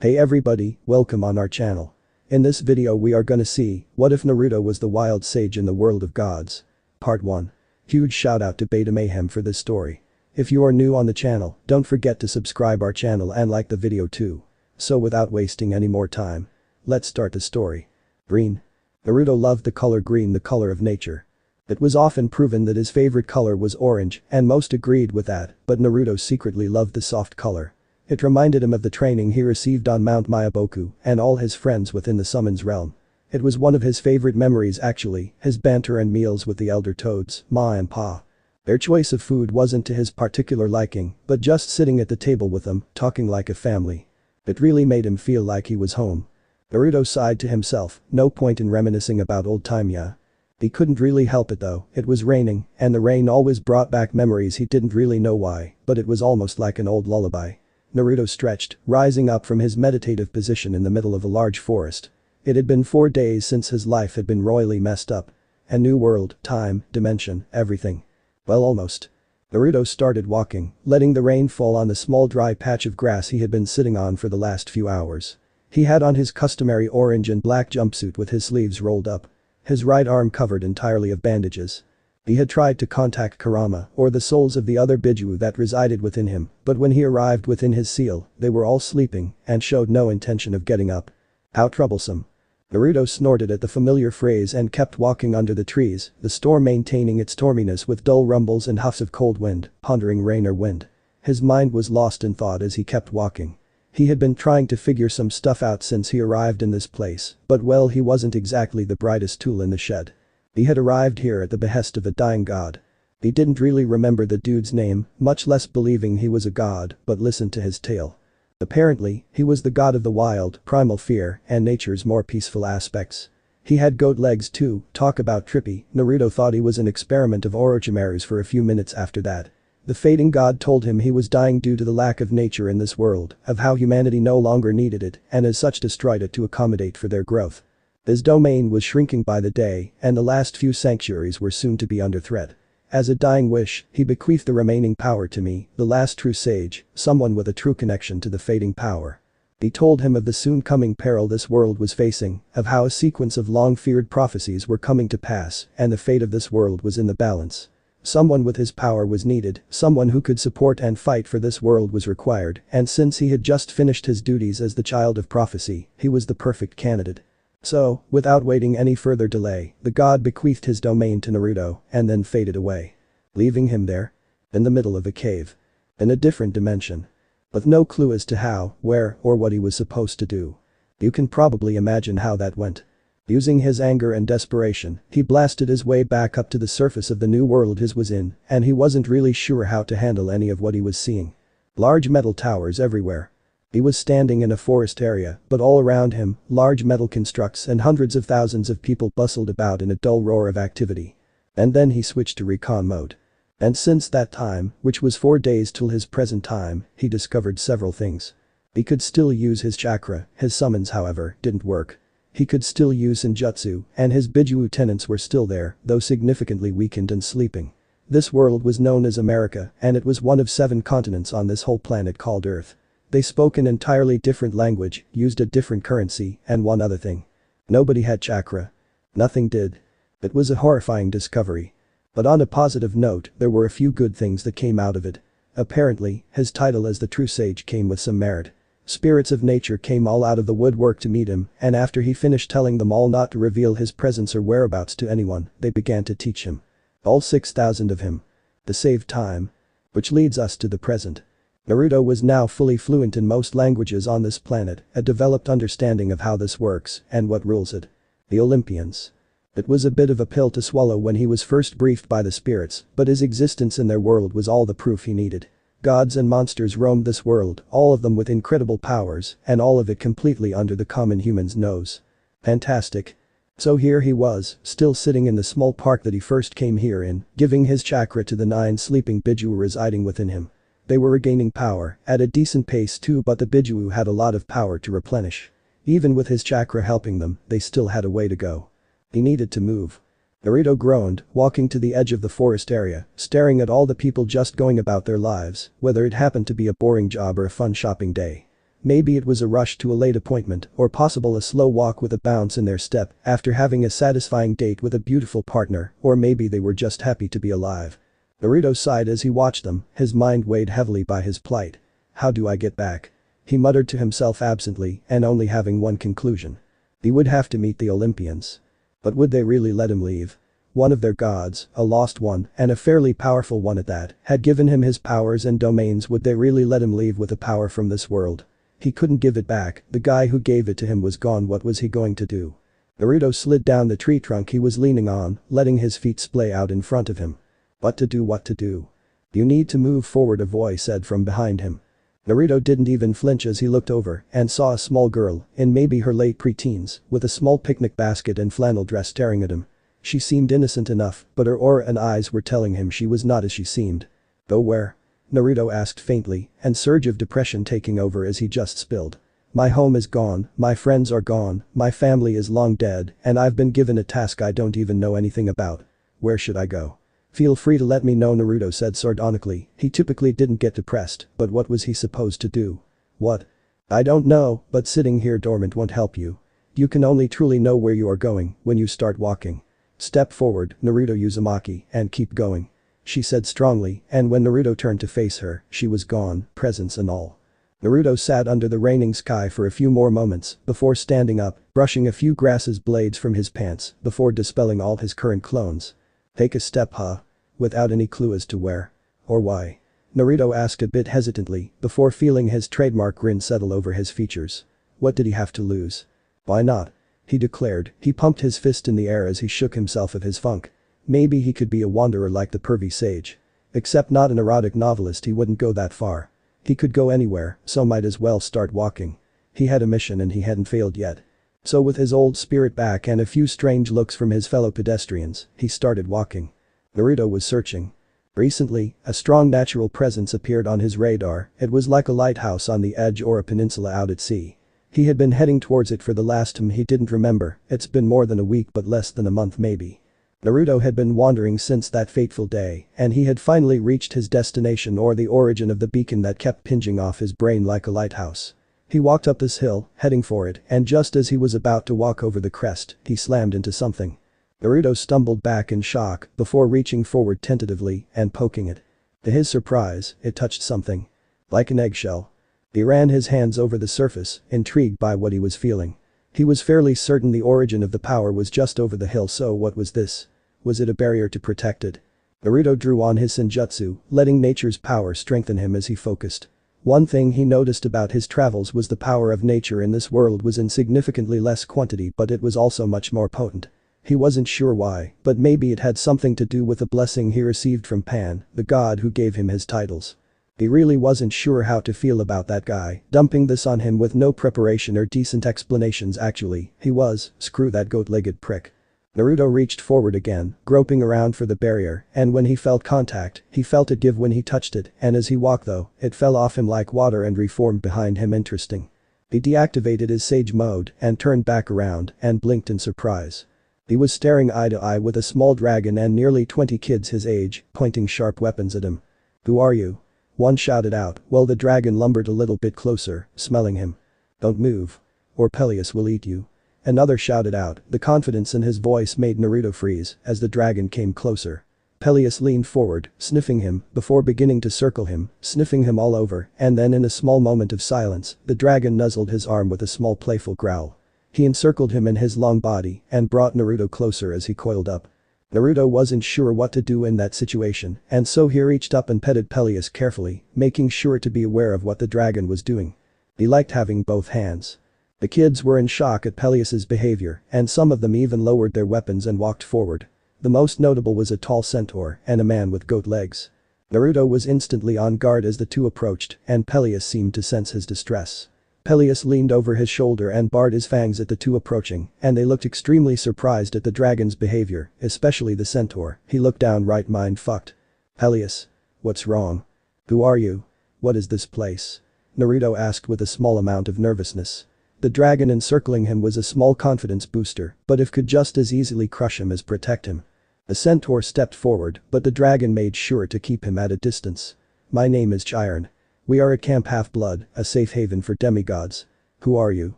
Hey everybody, welcome on our channel. In this video we are gonna see, what if Naruto was the wild sage in the world of gods? Part 1. Huge shout out to BetaMayhem for this story. If you are new on the channel, don't forget to subscribe our channel and like the video too. So without wasting any more time, let's start the story. Green. Naruto loved the color green, the color of nature. It was often proven that his favorite color was orange, and most agreed with that, but Naruto secretly loved the soft color. It reminded him of the training he received on Mount Myaboku and all his friends within the summons realm. It was one of his favorite memories actually, his banter and meals with the elder toads, Ma and Pa. Their choice of food wasn't to his particular liking, but just sitting at the table with them, talking like a family. It really made him feel like he was home. Naruto sighed to himself, no point in reminiscing about old time, yeah. He couldn't really help it though, it was raining, and the rain always brought back memories he didn't really know why, but it was almost like an old lullaby. Naruto stretched, rising up from his meditative position in the middle of a large forest. It had been 4 days since his life had been royally messed up. A new world, time, dimension, everything. Well, almost. Naruto started walking, letting the rain fall on the small dry patch of grass he had been sitting on for the last few hours. He had on his customary orange and black jumpsuit with his sleeves rolled up. His right arm covered entirely of bandages. He had tried to contact Kurama or the souls of the other Bijuu that resided within him, but when he arrived within his seal, they were all sleeping and showed no intention of getting up. How troublesome. Naruto snorted at the familiar phrase and kept walking under the trees, the storm maintaining its storminess with dull rumbles and huffs of cold wind, pondering rain or wind. His mind was lost in thought as he kept walking. He had been trying to figure some stuff out since he arrived in this place, but well, he wasn't exactly the brightest tool in the shed. He had arrived here at the behest of a dying god. He didn't really remember the dude's name, much less believing he was a god, but listened to his tale. Apparently, he was the god of the wild, primal fear, and nature's more peaceful aspects. He had goat legs too, talk about trippy, Naruto thought he was an experiment of Orochimaru's for a few minutes after that. The fading god told him he was dying due to the lack of nature in this world, of how humanity no longer needed it and as such destroyed it to accommodate for their growth. His domain was shrinking by the day, and the last few sanctuaries were soon to be under threat. As a dying wish, he bequeathed the remaining power to me, the last true sage, someone with a true connection to the fading power. He told him of the soon coming peril this world was facing, of how a sequence of long-feared prophecies were coming to pass, and the fate of this world was in the balance. Someone with his power was needed, someone who could support and fight for this world was required, and since he had just finished his duties as the child of prophecy, he was the perfect candidate. So, without waiting any further delay, the god bequeathed his domain to Naruto and then faded away. Leaving him there? In the middle of a cave. In a different dimension. With no clue as to how, where, or what he was supposed to do. You can probably imagine how that went. Using his anger and desperation, he blasted his way back up to the surface of the new world he was in, and he wasn't really sure how to handle any of what he was seeing. Large metal towers everywhere. He was standing in a forest area, but all around him, large metal constructs and hundreds of thousands of people bustled about in a dull roar of activity. And then he switched to recon mode. And since that time, which was 4 days till his present time, he discovered several things. He could still use his chakra, his summons however, didn't work. He could still use Senjutsu, and his Biju lieutenants were still there, though significantly weakened and sleeping. This world was known as America, and it was one of 7 continents on this whole planet called Earth. They spoke an entirely different language, used a different currency, and one other thing. Nobody had chakra. Nothing did. It was a horrifying discovery. But on a positive note, there were a few good things that came out of it. Apparently, his title as the true sage came with some merit. Spirits of nature came all out of the woodwork to meet him, and after he finished telling them all not to reveal his presence or whereabouts to anyone, they began to teach him. All 6,000 of him. To save time. Which leads us to the present. Naruto was now fully fluent in most languages on this planet, a developed understanding of how this works and what rules it. The Olympians. It was a bit of a pill to swallow when he was first briefed by the spirits, but his existence in their world was all the proof he needed. Gods and monsters roamed this world, all of them with incredible powers, and all of it completely under the common human's nose. Fantastic. So here he was, still sitting in the small park that he first came here in, giving his chakra to the 9 sleeping Bijuu residing within him. They were regaining power, at a decent pace too, but the Bijuu had a lot of power to replenish. Even with his chakra helping them, they still had a way to go. He needed to move. Naruto groaned, walking to the edge of the forest area, staring at all the people just going about their lives, whether it happened to be a boring job or a fun shopping day. Maybe it was a rush to a late appointment or possible a slow walk with a bounce in their step after having a satisfying date with a beautiful partner, or maybe they were just happy to be alive. Naruto sighed as he watched them, his mind weighed heavily by his plight. How do I get back? He muttered to himself absently and only having one conclusion. He would have to meet the Olympians. But would they really let him leave? One of their gods, a lost one, and a fairly powerful one at that, had given him his powers and domains. Would they really let him leave with a power from this world? He couldn't give it back, the guy who gave it to him was gone. What was he going to do? Naruto slid down the tree trunk he was leaning on, letting his feet splay out in front of him. What to do? You need to move forward, a voice said from behind him. Naruto didn't even flinch as he looked over and saw a small girl, in maybe her late preteens, with a small picnic basket and flannel dress staring at him. She seemed innocent enough, but her aura and eyes were telling him she was not as she seemed. Go where? Naruto asked faintly, and surge of depression taking over as he just spilled. My home is gone, my friends are gone, my family is long dead, and I've been given a task I don't even know anything about. Where should I go? Feel free to let me know, Naruto said sardonically. He typically didn't get depressed, but what was he supposed to do? What? I don't know, but sitting here dormant won't help you. You can only truly know where you are going when you start walking. Step forward, Naruto Uzumaki, and keep going. She said strongly, and when Naruto turned to face her, she was gone, presence and all. Naruto sat under the raining sky for a few more moments before standing up, brushing a few grasses blades from his pants before dispelling all his current clones. Take a step, huh? Without any clue as to where. Or why? Naruto asked a bit hesitantly before feeling his trademark grin settle over his features. What did he have to lose? Why not? He declared. He pumped his fist in the air as he shook himself of his funk. Maybe he could be a wanderer like the pervy sage. Except not an erotic novelist, he wouldn't go that far. He could go anywhere, so might as well start walking. He had a mission and he hadn't failed yet. So with his old spirit back and a few strange looks from his fellow pedestrians, he started walking. Naruto was searching. Recently, a strong natural presence appeared on his radar. It was like a lighthouse on the edge or a peninsula out at sea. He had been heading towards it for the last time he didn't remember. It's been more than a week but less than a month maybe. Naruto had been wandering since that fateful day, and he had finally reached his destination or the origin of the beacon that kept pinging off his brain like a lighthouse. He walked up this hill, heading for it, and just as he was about to walk over the crest, he slammed into something. Naruto stumbled back in shock before reaching forward tentatively and poking it. To his surprise, it touched something. Like an eggshell. He ran his hands over the surface, intrigued by what he was feeling. He was fairly certain the origin of the power was just over the hill, so what was this? Was it a barrier to protect it? Naruto drew on his senjutsu, letting nature's power strengthen him as he focused. One thing he noticed about his travels was the power of nature in this world was in significantly less quantity, but it was also much more potent. He wasn't sure why, but maybe it had something to do with the blessing he received from Pan, the god who gave him his titles. He really wasn't sure how to feel about that guy, dumping this on him with no preparation or decent explanations. Actually, he was, screw that goat-legged prick. Naruto reached forward again, groping around for the barrier, and when he felt contact, he felt it give when he touched it, and as he walked though, it fell off him like water and reformed behind him. Interesting. He deactivated his sage mode and turned back around and blinked in surprise. He was staring eye to eye with a small dragon and nearly 20 kids his age, pointing sharp weapons at him. Who are you? One shouted out while the dragon lumbered a little bit closer, smelling him. Don't move. Or Peleus will eat you. Another shouted out, the confidence in his voice made Naruto freeze as the dragon came closer. Peleus leaned forward, sniffing him, before beginning to circle him, sniffing him all over, and then in a small moment of silence, the dragon nuzzled his arm with a small playful growl. He encircled him in his long body and brought Naruto closer as he coiled up. Naruto wasn't sure what to do in that situation, and so he reached up and petted Peleus carefully, making sure to be aware of what the dragon was doing. He liked having both hands. The kids were in shock at Peleus's behavior, and some of them even lowered their weapons and walked forward. The most notable was a tall centaur and a man with goat legs. Naruto was instantly on guard as the two approached, and Peleus seemed to sense his distress. Peleus leaned over his shoulder and bared his fangs at the two approaching, and they looked extremely surprised at the dragon's behavior, especially the centaur. He looked downright mind-fucked. Peleus. What's wrong? Who are you? What is this place? Naruto asked with a small amount of nervousness. The dragon encircling him was a small confidence booster, but it could just as easily crush him as protect him. The centaur stepped forward, but the dragon made sure to keep him at a distance. My name is Chiron. We are a camp half-blood, a safe haven for demigods. Who are you?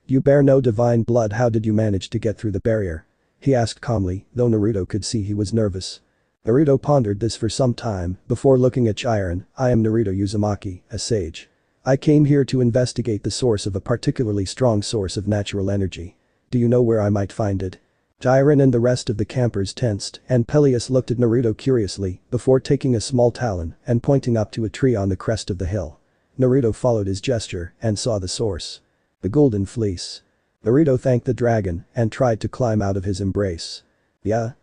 You bear no divine blood, how did you manage to get through the barrier? He asked calmly, though Naruto could see he was nervous. Naruto pondered this for some time, before looking at Chiron. I am Naruto Uzumaki, a sage. I came here to investigate the source of a particularly strong source of natural energy. Do you know where I might find it? Chiron and the rest of the campers tensed, and Peleus looked at Naruto curiously, before taking a small talon and pointing up to a tree on the crest of the hill. Naruto followed his gesture and saw the source. The golden fleece. Naruto thanked the dragon and tried to climb out of his embrace.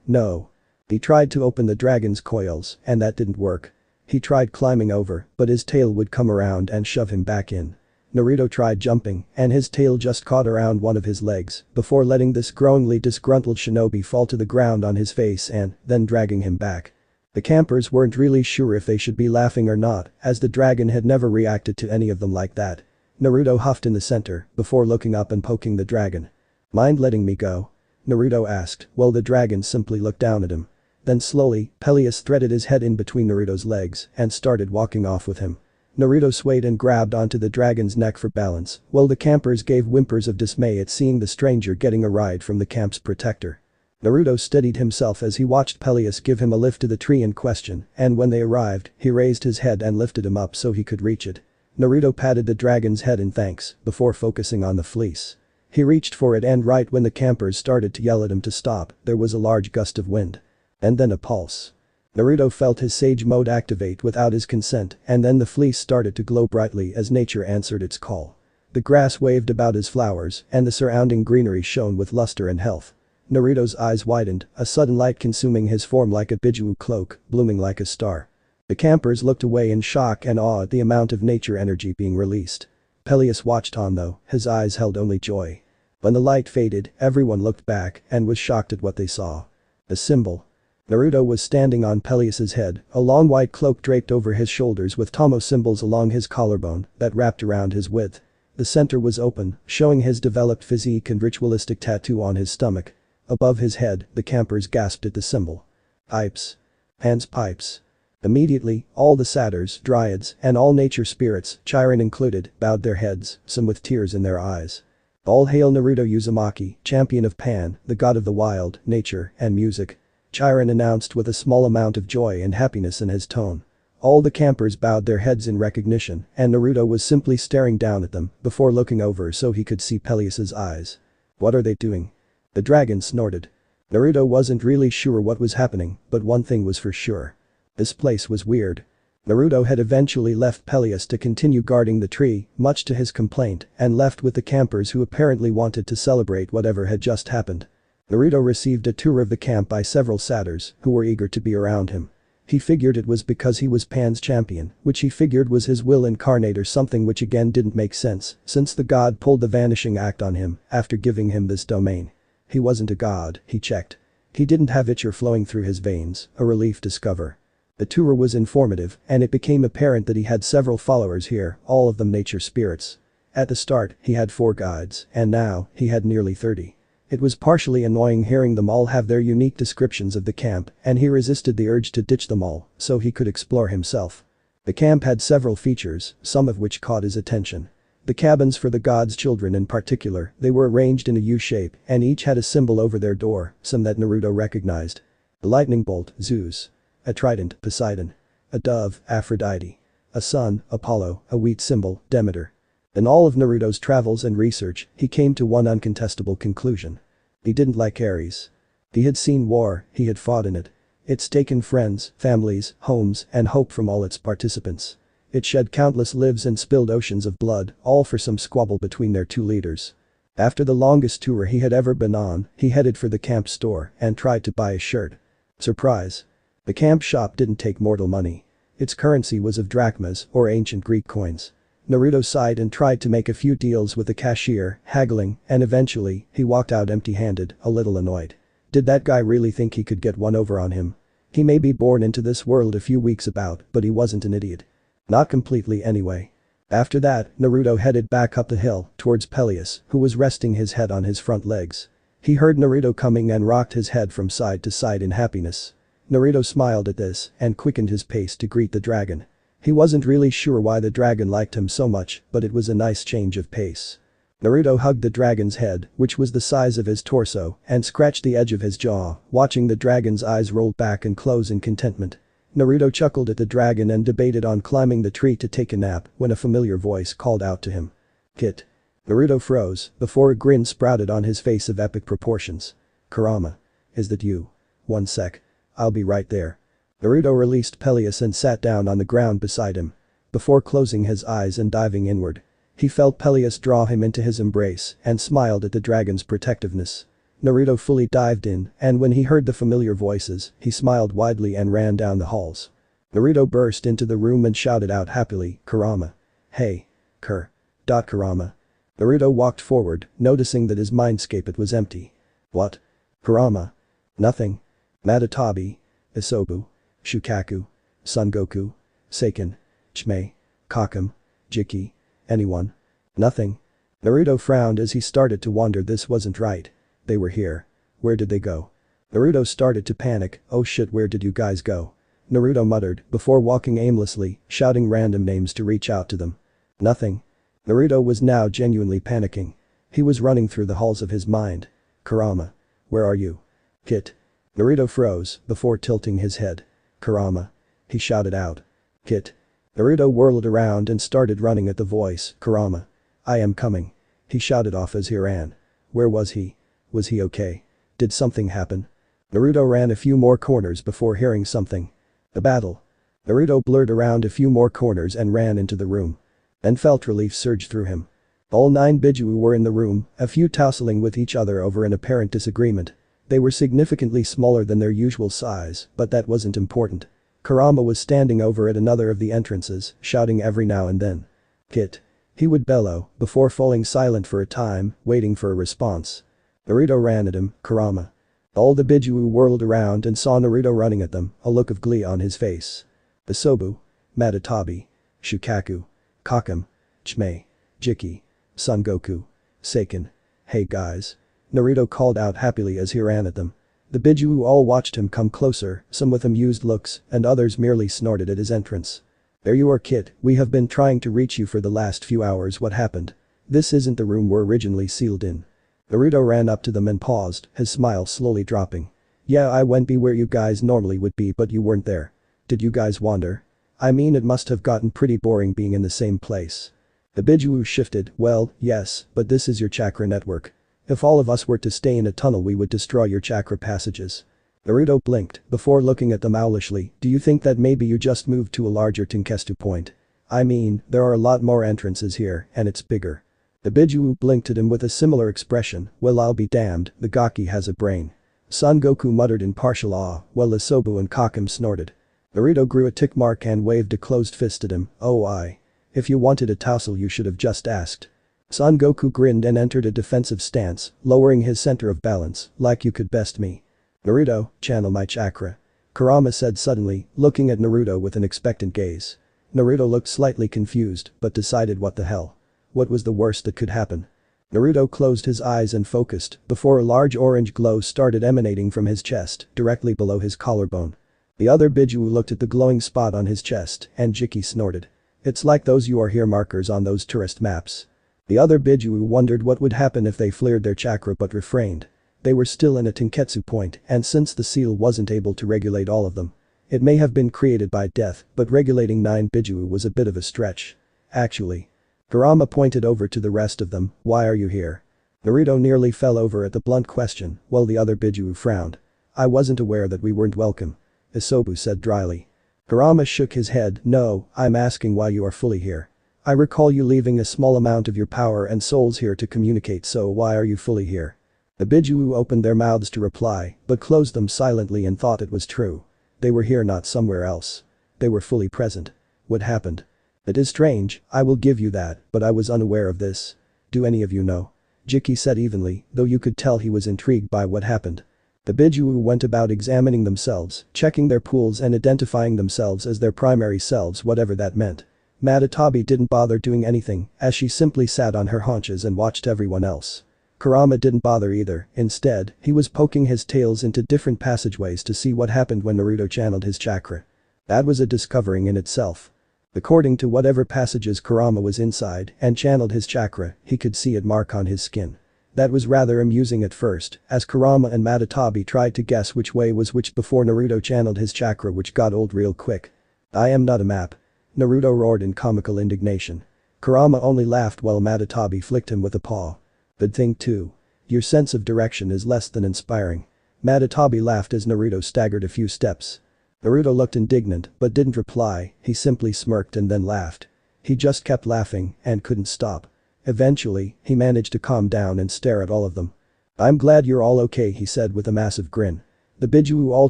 No. He tried to open the dragon's coils, and that didn't work. He tried climbing over, but his tail would come around and shove him back in. Naruto tried jumping, and his tail just caught around one of his legs, before letting this growingly disgruntled shinobi fall to the ground on his face and then dragging him back. The campers weren't really sure if they should be laughing or not, as the dragon had never reacted to any of them like that. Naruto huffed in the center, before looking up and poking the dragon. Mind letting me go? Naruto asked, while the dragon simply looked down at him. Then slowly, Peleus threaded his head in between Naruto's legs and started walking off with him. Naruto swayed and grabbed onto the dragon's neck for balance, while the campers gave whimpers of dismay at seeing the stranger getting a ride from the camp's protector. Naruto steadied himself as he watched Peleus give him a lift to the tree in question, and when they arrived, he raised his head and lifted him up so he could reach it. Naruto patted the dragon's head in thanks, before focusing on the fleece. He reached for it, and right when the campers started to yell at him to stop, there was a large gust of wind. And then a pulse. Naruto felt his sage mode activate without his consent, and then the fleece started to glow brightly as nature answered its call. The grass waved about as flowers, and the surrounding greenery shone with luster and health. Naruto's eyes widened, a sudden light consuming his form like a Bijuu cloak, blooming like a star. The campers looked away in shock and awe at the amount of nature energy being released. Peleus watched on though, his eyes held only joy. When the light faded, everyone looked back and was shocked at what they saw. The symbol. Naruto was standing on Peleus's head, a long white cloak draped over his shoulders with Tomo symbols along his collarbone that wrapped around his width. The center was open, showing his developed physique and ritualistic tattoo on his stomach. Above his head, the campers gasped at the symbol. Pipes. Hands pipes. Immediately, all the satyrs, dryads, and all nature spirits, Chiron included, bowed their heads, some with tears in their eyes. All hail Naruto Uzumaki, champion of Pan, the god of the wild, nature, and music. Chiron announced with a small amount of joy and happiness in his tone. All the campers bowed their heads in recognition, and Naruto was simply staring down at them before looking over so he could see Peleus's eyes. What are they doing? The dragon snorted. Naruto wasn't really sure what was happening, but one thing was for sure. This place was weird. Naruto had eventually left Peleus to continue guarding the tree, much to his complaint, and left with the campers who apparently wanted to celebrate whatever had just happened. Naruto received a tour of the camp by several satyrs who were eager to be around him. He figured it was because he was Pan's champion, which he figured was his will incarnate or something, which again didn't make sense since the god pulled the vanishing act on him after giving him this domain. He wasn't a god, he checked. He didn't have ichor flowing through his veins, a relief to discover. The tour was informative, and it became apparent that he had several followers here, all of them nature spirits. At the start, he had 4 guides, and now, he had nearly 30. It was partially annoying hearing them all have their unique descriptions of the camp, and he resisted the urge to ditch them all, so he could explore himself. The camp had several features, some of which caught his attention. The cabins for the god's children in particular, they were arranged in a U shape, and each had a symbol over their door, some that Naruto recognized. A lightning bolt, Zeus. A trident, Poseidon. A dove, Aphrodite. A sun, Apollo, a wheat symbol, Demeter. In all of Naruto's travels and research, he came to one uncontestable conclusion. He didn't like Ares. He had seen war, he had fought in it. It's taken friends, families, homes, and hope from all its participants. It shed countless lives and spilled oceans of blood, all for some squabble between their 2 leaders. After the longest tour he had ever been on, he headed for the camp store and tried to buy a shirt. Surprise. The camp shop didn't take mortal money. Its currency was of drachmas, or ancient Greek coins. Naruto sighed and tried to make a few deals with the cashier, haggling, and eventually, he walked out empty-handed, a little annoyed. Did that guy really think he could get one over on him? He may be born into this world a few weeks about, but he wasn't an idiot. Not completely anyway. After that, Naruto headed back up the hill, towards Peleus, who was resting his head on his front legs. He heard Naruto coming and rocked his head from side to side in happiness. Naruto smiled at this and quickened his pace to greet the dragon. He wasn't really sure why the dragon liked him so much, but it was a nice change of pace. Naruto hugged the dragon's head, which was the size of his torso, and scratched the edge of his jaw, watching the dragon's eyes roll back and close in contentment. Naruto chuckled at the dragon and debated on climbing the tree to take a nap when a familiar voice called out to him. "Kit." Naruto froze before a grin sprouted on his face of epic proportions. "Kurama. Is that you? One sec. I'll be right there." Naruto released Peleus and sat down on the ground beside him. Before closing his eyes and diving inward, he felt Peleus draw him into his embrace and smiled at the dragon's protectiveness. Naruto fully dived in, and when he heard the familiar voices, he smiled widely and ran down the halls. Naruto burst into the room and shouted out happily, "Kurama. Hey. Kurama." Naruto walked forward, noticing that his mindscape it was empty. "What? Kurama? Nothing. Matatabi. Isobu. Shukaku. Son Goku. Seiken. Chimei. Kakum. Jiki. Anyone? Nothing." Naruto frowned as he started to wonder this wasn't right. They were here. Where did they go? Naruto started to panic. "Oh shit, where did you guys go?" Naruto muttered before walking aimlessly, shouting random names to reach out to them. Nothing. Naruto was now genuinely panicking. He was running through the halls of his mind. "Kurama. Where are you?" "Kit." Naruto froze before tilting his head. "Kurama." He shouted out. "Kit." Naruto whirled around and started running at the voice. "Kurama. I am coming." He shouted off as he ran. Where was he? Was he okay? Did something happen? Naruto ran a few more corners before hearing something. A battle. Naruto blurred around a few more corners and ran into the room. Then felt relief surge through him. All 9 Bijuu were in the room, a few tussling with each other over an apparent disagreement. They were significantly smaller than their usual size, but that wasn't important. Kurama was standing over at another of the entrances, shouting every now and then. "Kit." He would bellow, before falling silent for a time, waiting for a response. Naruto ran at him. "Kurama." All the Bijuu whirled around and saw Naruto running at them, a look of glee on his face. Isobu. Matatabi. Shukaku. Kakum. Chimei. Jiki. Son Goku. Seiken. "Hey guys." Naruto called out happily as he ran at them. The Bijuu all watched him come closer, some with amused looks, and others merely snorted at his entrance. "There you are, Kit, we have been trying to reach you for the last few hours. What happened? This isn't the room we're originally sealed in." Naruto ran up to them and paused, his smile slowly dropping. "Yeah, I went be where you guys normally would be, but you weren't there. Did you guys wander? I mean, it must have gotten pretty boring being in the same place." The Bijuu shifted. "Well, yes, but this is your chakra network. If all of us were to stay in a tunnel we would destroy your chakra passages." Naruto blinked before looking at them owlishly. "Do you think that maybe you just moved to a larger Tenkestu point? I mean, there are a lot more entrances here, and it's bigger." The Bijuu blinked at him with a similar expression. "Well, I'll be damned, the Gaki has a brain." Son Goku muttered in partial awe, while Isobu and Kakum snorted. Naruto grew a tick mark and waved a closed fist at him. "Oh I. If you wanted a tussle you should have just asked." Son Goku grinned and entered a defensive stance, lowering his center of balance, "Like you could best me." "Naruto, channel my chakra," Kurama said suddenly, looking at Naruto with an expectant gaze. Naruto looked slightly confused, but decided what the hell. What was the worst that could happen? Naruto closed his eyes and focused, before a large orange glow started emanating from his chest, directly below his collarbone. The other Bijuu looked at the glowing spot on his chest, and Jiki snorted. "It's like those "you are here" markers on those tourist maps." The other Bijuu wondered what would happen if they flared their chakra but refrained. They were still in a Tenketsu point, and since the seal wasn't able to regulate all of them. It may have been created by death, but regulating 9 Bijuu was a bit of a stretch. Actually. Kurama pointed over to the rest of them. "Why are you here?" Naruto nearly fell over at the blunt question, while the other Bijuu frowned. "I wasn't aware that we weren't welcome," Isobu said dryly. Kurama shook his head. "No, I'm asking why you are fully here. I recall you leaving a small amount of your power and souls here to communicate, so why are you fully here?" The Bijuu opened their mouths to reply, but closed them silently and thought it was true. They were here, not somewhere else. They were fully present. What happened? "It is strange, I will give you that, but I was unaware of this. Do any of you know?" Jiki said evenly, though you could tell he was intrigued by what happened. The Bijuu went about examining themselves, checking their pools and identifying themselves as their primary selves, whatever that meant. Matatabi didn't bother doing anything, as she simply sat on her haunches and watched everyone else. Kurama didn't bother either. Instead, he was poking his tails into different passageways to see what happened when Naruto channeled his chakra. That was a discovering in itself. According to whatever passages Kurama was inside and channeled his chakra, he could see it mark on his skin. That was rather amusing at first, as Kurama and Matatabi tried to guess which way was which before Naruto channeled his chakra, which got old real quick. "I am not a map." Naruto roared in comical indignation. Kurama only laughed while Matatabi flicked him with a paw. "But think too. Your sense of direction is less than inspiring." Matatabi laughed as Naruto staggered a few steps. Naruto looked indignant but didn't reply, he simply smirked and then laughed. He just kept laughing and couldn't stop. Eventually, he managed to calm down and stare at all of them. "I'm glad you're all okay," he said with a massive grin. The Bijuu all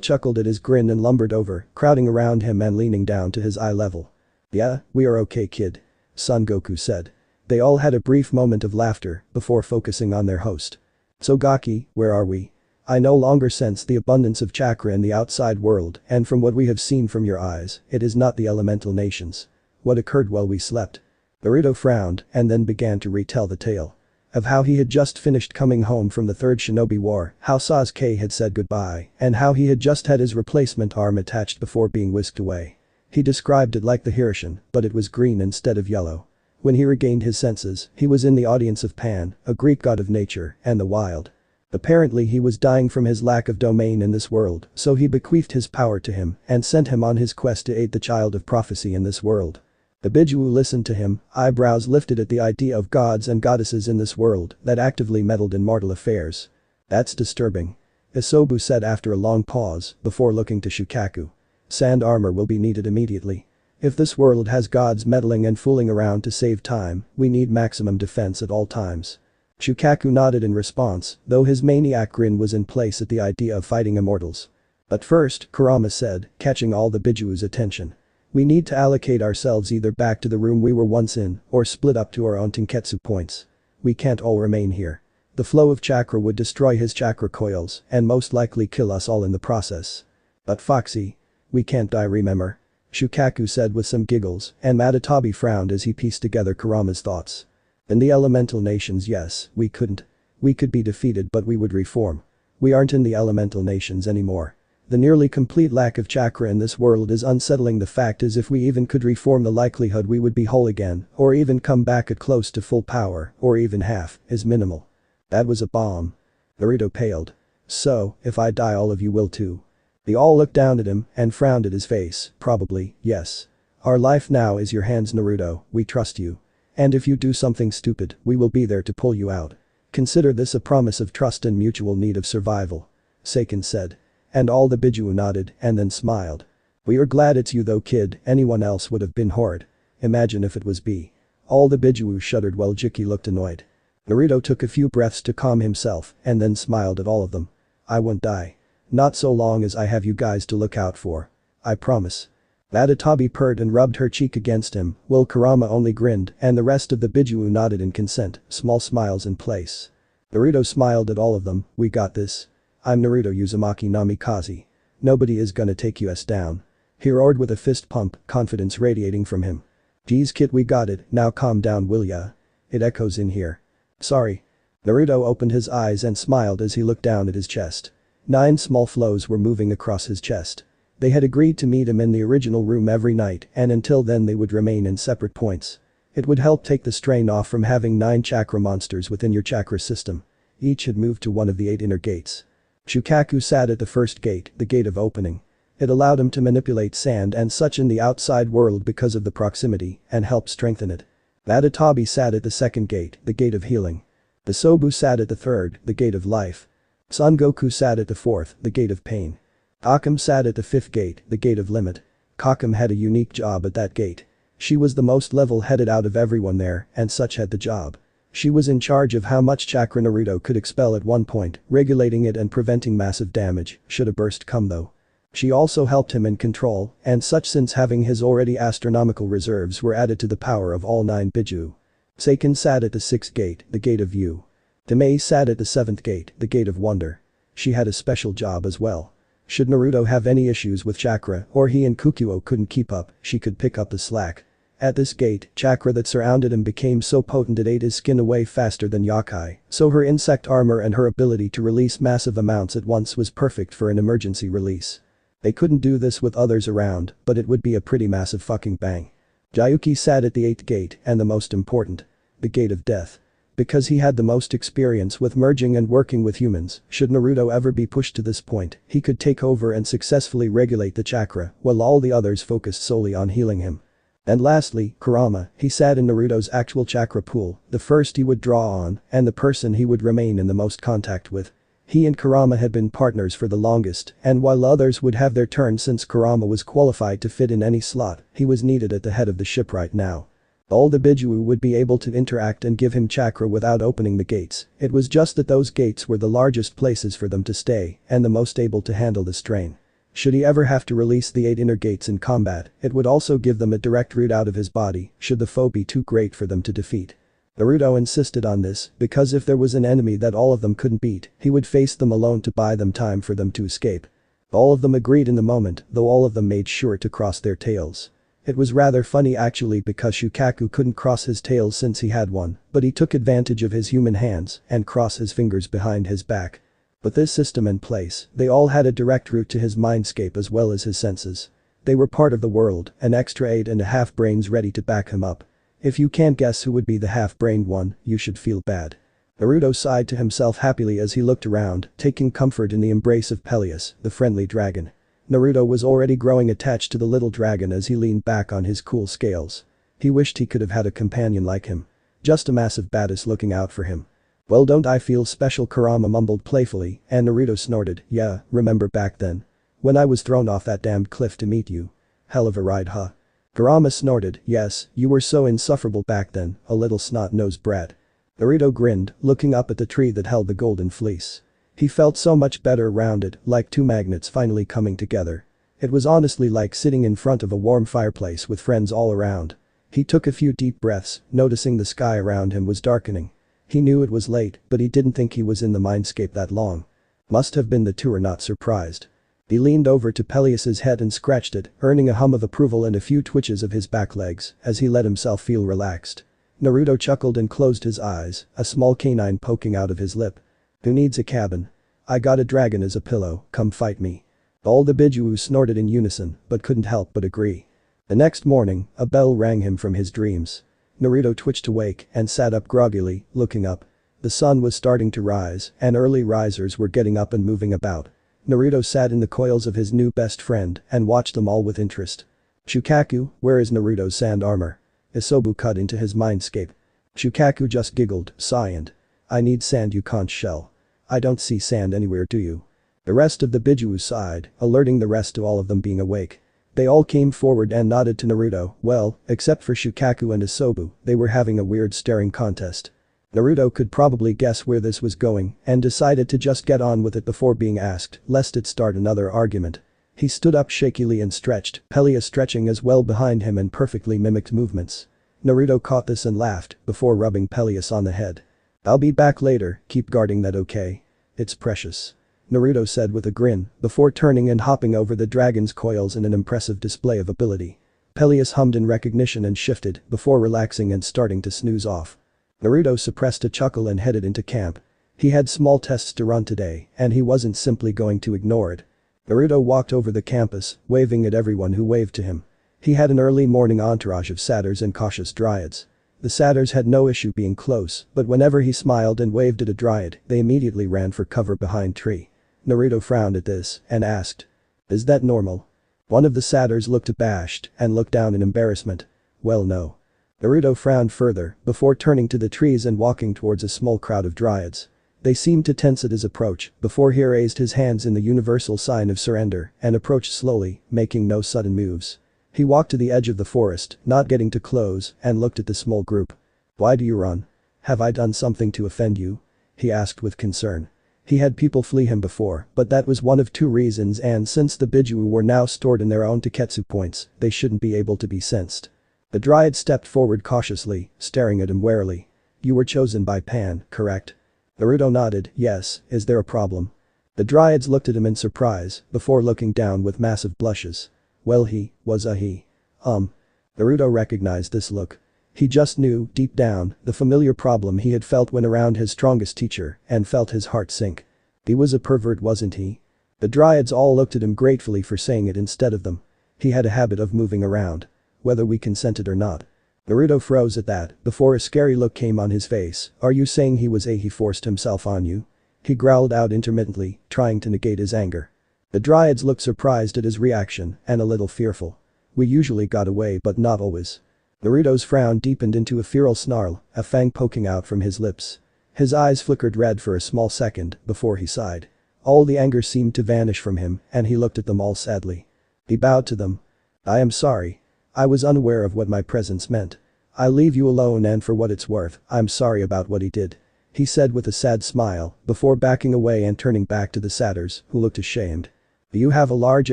chuckled at his grin and lumbered over, crowding around him and leaning down to his eye level. "Yeah, we are okay, kid," Son Goku said. They all had a brief moment of laughter before focusing on their host. "So Gaki, where are we? I no longer sense the abundance of chakra in the outside world, and from what we have seen from your eyes, it is not the elemental nations. What occurred while we slept?" Naruto frowned and then began to retell the tale of how he had just finished coming home from the Third Shinobi War, how Sasuke had said goodbye, and how he had just had his replacement arm attached before being whisked away. He described it like the Hirshin, but it was green instead of yellow. When he regained his senses, he was in the audience of Pan, a Greek god of nature and the wild. Apparently he was dying from his lack of domain in this world, so he bequeathed his power to him and sent him on his quest to aid the child of prophecy in this world. The Bijuu listened to him, eyebrows lifted at the idea of gods and goddesses in this world that actively meddled in mortal affairs. "That's disturbing," Isobu said after a long pause before looking to Shukaku. "Sand armor will be needed immediately. If this world has gods meddling and fooling around to save time, we need maximum defense at all times." Shukaku nodded in response, though his maniac grin was in place at the idea of fighting immortals. "But first," Kurama said, catching all the Bijuu's attention. "We need to allocate ourselves either back to the room we were once in or split up to our own Tenketsu points. We can't all remain here. The flow of chakra would destroy his chakra coils and most likely kill us all in the process." "But Foxy, we can't die, remember?" Shukaku said with some giggles, and Matatabi frowned as he pieced together Kurama's thoughts. "In the elemental nations, yes, we couldn't. We could be defeated but we would reform. We aren't in the elemental nations anymore. The nearly complete lack of chakra in this world is unsettling. The fact is, if we even could reform, the likelihood we would be whole again or even come back at close to full power or even half is minimal." "That was a bomb." Naruto paled. "So, if I die all of you will too?" They all looked down at him and frowned at his face. "Probably, yes. Our life now is your hands, Naruto, we trust you. And if you do something stupid, we will be there to pull you out. Consider this a promise of trust and mutual need of survival," Seiken said. And all the Bijuu nodded and then smiled. "We are glad it's you though, kid, anyone else would have been horrid. Imagine if it was B." All the Bijuu shuddered while Jiki looked annoyed. Naruto took a few breaths to calm himself and then smiled at all of them. "I won't die. Not so long as I have you guys to look out for. I promise." Matatabi purred and rubbed her cheek against him, while Kurama only grinned and the rest of the Bijuu nodded in consent, small smiles in place. Naruto smiled at all of them. "We got this. I'm Naruto Uzumaki Namikaze. Nobody is gonna take us down." He roared with a fist pump, confidence radiating from him. "Geez kid, we got it, now calm down will ya? It echoes in here." "Sorry." Naruto opened his eyes and smiled as he looked down at his chest. 9 small flows were moving across his chest. They had agreed to meet him in the original room every night and until then they would remain in separate points. It would help take the strain off from having 9 chakra monsters within your chakra system. Each had moved to one of the 8 inner gates. Shukaku sat at the first gate, the gate of opening. It allowed him to manipulate sand and such in the outside world because of the proximity and helped strengthen it. Matatabi sat at the second gate, the gate of healing. Isobu sat at the third, the gate of life. Son Goku sat at the fourth, the gate of pain. Akam sat at the fifth gate, the gate of limit. Kakam had a unique job at that gate. She was the most level-headed out of everyone there and such had the job. She was in charge of how much chakra Naruto could expel at one point, regulating it and preventing massive damage should a burst come though. She also helped him in control and such since having his already astronomical reserves were added to the power of all 9 Biju. Seiken sat at the 6th gate, the gate of view. Demei sat at the 7th gate, the gate of wonder. She had a special job as well. Should Naruto have any issues with chakra or he and Kukuo couldn't keep up, she could pick up the slack. At this gate, chakra that surrounded him became so potent it ate his skin away faster than Yakai, so her insect armor and her ability to release massive amounts at once was perfect for an emergency release. They couldn't do this with others around, but it would be a pretty massive fucking bang. Jayuki sat at the 8th gate and the most important. The gate of death. Because he had the most experience with merging and working with humans, should Naruto ever be pushed to this point, he could take over and successfully regulate the chakra while all the others focused solely on healing him. And lastly, Kurama, he sat in Naruto's actual chakra pool, the first he would draw on, and the person he would remain in the most contact with. He and Kurama had been partners for the longest, and while others would have their turn since Kurama was qualified to fit in any slot, he was needed at the head of the ship right now. All the Bijuu would be able to interact and give him chakra without opening the gates, it was just that those gates were the largest places for them to stay and the most able to handle the strain. Should he ever have to release the 8 inner gates in combat, it would also give them a direct route out of his body should the foe be too great for them to defeat. Naruto insisted on this because if there was an enemy that all of them couldn't beat, he would face them alone to buy them time for them to escape. All of them agreed in the moment, though all of them made sure to cross their tails. It was rather funny actually because Shukaku couldn't cross his tail since he had one, but he took advantage of his human hands and crossed his fingers behind his back. With this system in place, they all had a direct route to his mindscape as well as his senses. They were part of the world, an extra 8.5 brains ready to back him up. If you can't guess who would be the half-brained one, you should feel bad. Naruto sighed to himself happily as he looked around, taking comfort in the embrace of Peleus, the friendly dragon. Naruto was already growing attached to the little dragon as he leaned back on his cool scales. He wished he could have had a companion like him. Just a massive badass looking out for him. Well, don't I feel special, Kurama mumbled playfully, and Naruto snorted, yeah, remember back then? When I was thrown off that damned cliff to meet you? Hell of a ride, huh? Kurama snorted, yes, you were so insufferable back then, a little snot-nosed brat. Naruto grinned, looking up at the tree that held the golden fleece. He felt so much better around it, like two magnets finally coming together. It was honestly like sitting in front of a warm fireplace with friends all around. He took a few deep breaths, noticing the sky around him was darkening. He knew it was late, but he didn't think he was in the mindscape that long. Must have been the two, are not surprised. He leaned over to Peleus's head and scratched it, earning a hum of approval and a few twitches of his back legs as he let himself feel relaxed. Naruto chuckled and closed his eyes, a small canine poking out of his lip. Who needs a cabin? I got a dragon as a pillow, come fight me. All the Bijuu snorted in unison, but couldn't help but agree. The next morning, a bell rang him from his dreams. Naruto twitched awake and sat up groggily, looking up. The sun was starting to rise, and early risers were getting up and moving about. Naruto sat in the coils of his new best friend and watched them all with interest. Shukaku, where is Naruto's sand armor? Isobu cut into his mindscape. Shukaku just giggled, sighing. I need sand, you conch shell. I don't see sand anywhere, do you? The rest of the Bijuu sighed, alerting the rest to all of them being awake. They all came forward and nodded to Naruto, well, except for Shukaku and Isobu, they were having a weird staring contest. Naruto could probably guess where this was going and decided to just get on with it before being asked, lest it start another argument. He stood up shakily and stretched, Peleus stretching as well behind him and perfectly mimicked movements. Naruto caught this and laughed, before rubbing Peleus on the head. I'll be back later, keep guarding that, okay? It's precious. Naruto said with a grin, before turning and hopping over the dragon's coils in an impressive display of ability. Peleus hummed in recognition and shifted, before relaxing and starting to snooze off. Naruto suppressed a chuckle and headed into camp. He had small tests to run today, and he wasn't simply going to ignore it. Naruto walked over the campus, waving at everyone who waved to him. He had an early morning entourage of satyrs and cautious dryads. The satyrs had no issue being close, but whenever he smiled and waved at a dryad, they immediately ran for cover behind tree. Naruto frowned at this and asked. Is that normal? One of the satyrs looked abashed and looked down in embarrassment. Well, no. Naruto frowned further before turning to the trees and walking towards a small crowd of dryads. They seemed to tense at his approach before he raised his hands in the universal sign of surrender and approached slowly, making no sudden moves. He walked to the edge of the forest, not getting too close, and looked at the small group. Why do you run? Have I done something to offend you? He asked with concern. He had people flee him before, but that was one of two reasons, and since the Bijuu were now stored in their own Taiketsu points, they shouldn't be able to be sensed. The dryad stepped forward cautiously, staring at him warily. You were chosen by Pan, correct? Naruto nodded, yes, is there a problem? The dryads looked at him in surprise, before looking down with massive blushes. Well, he was a he. Naruto recognized this look. He just knew, deep down, the familiar problem he had felt when around his strongest teacher and felt his heart sink. He was a pervert, wasn't he? The dryads all looked at him gratefully for saying it instead of them. He had a habit of moving around. whether we consented or not. Naruto froze at that before a scary look came on his face. Are you saying he forced himself on you? He growled out intermittently, trying to negate his anger. The dryads looked surprised at his reaction and a little fearful. We usually got away but not always. Naruto's frown deepened into a feral snarl, a fang poking out from his lips. His eyes flickered red for a small second before he sighed. All the anger seemed to vanish from him and he looked at them all sadly. He bowed to them. I am sorry. I was unaware of what my presence meant. I'll leave you alone and for what it's worth, I'm sorry about what he did. He said with a sad smile before backing away and turning back to the satyrs, who looked ashamed. You have a large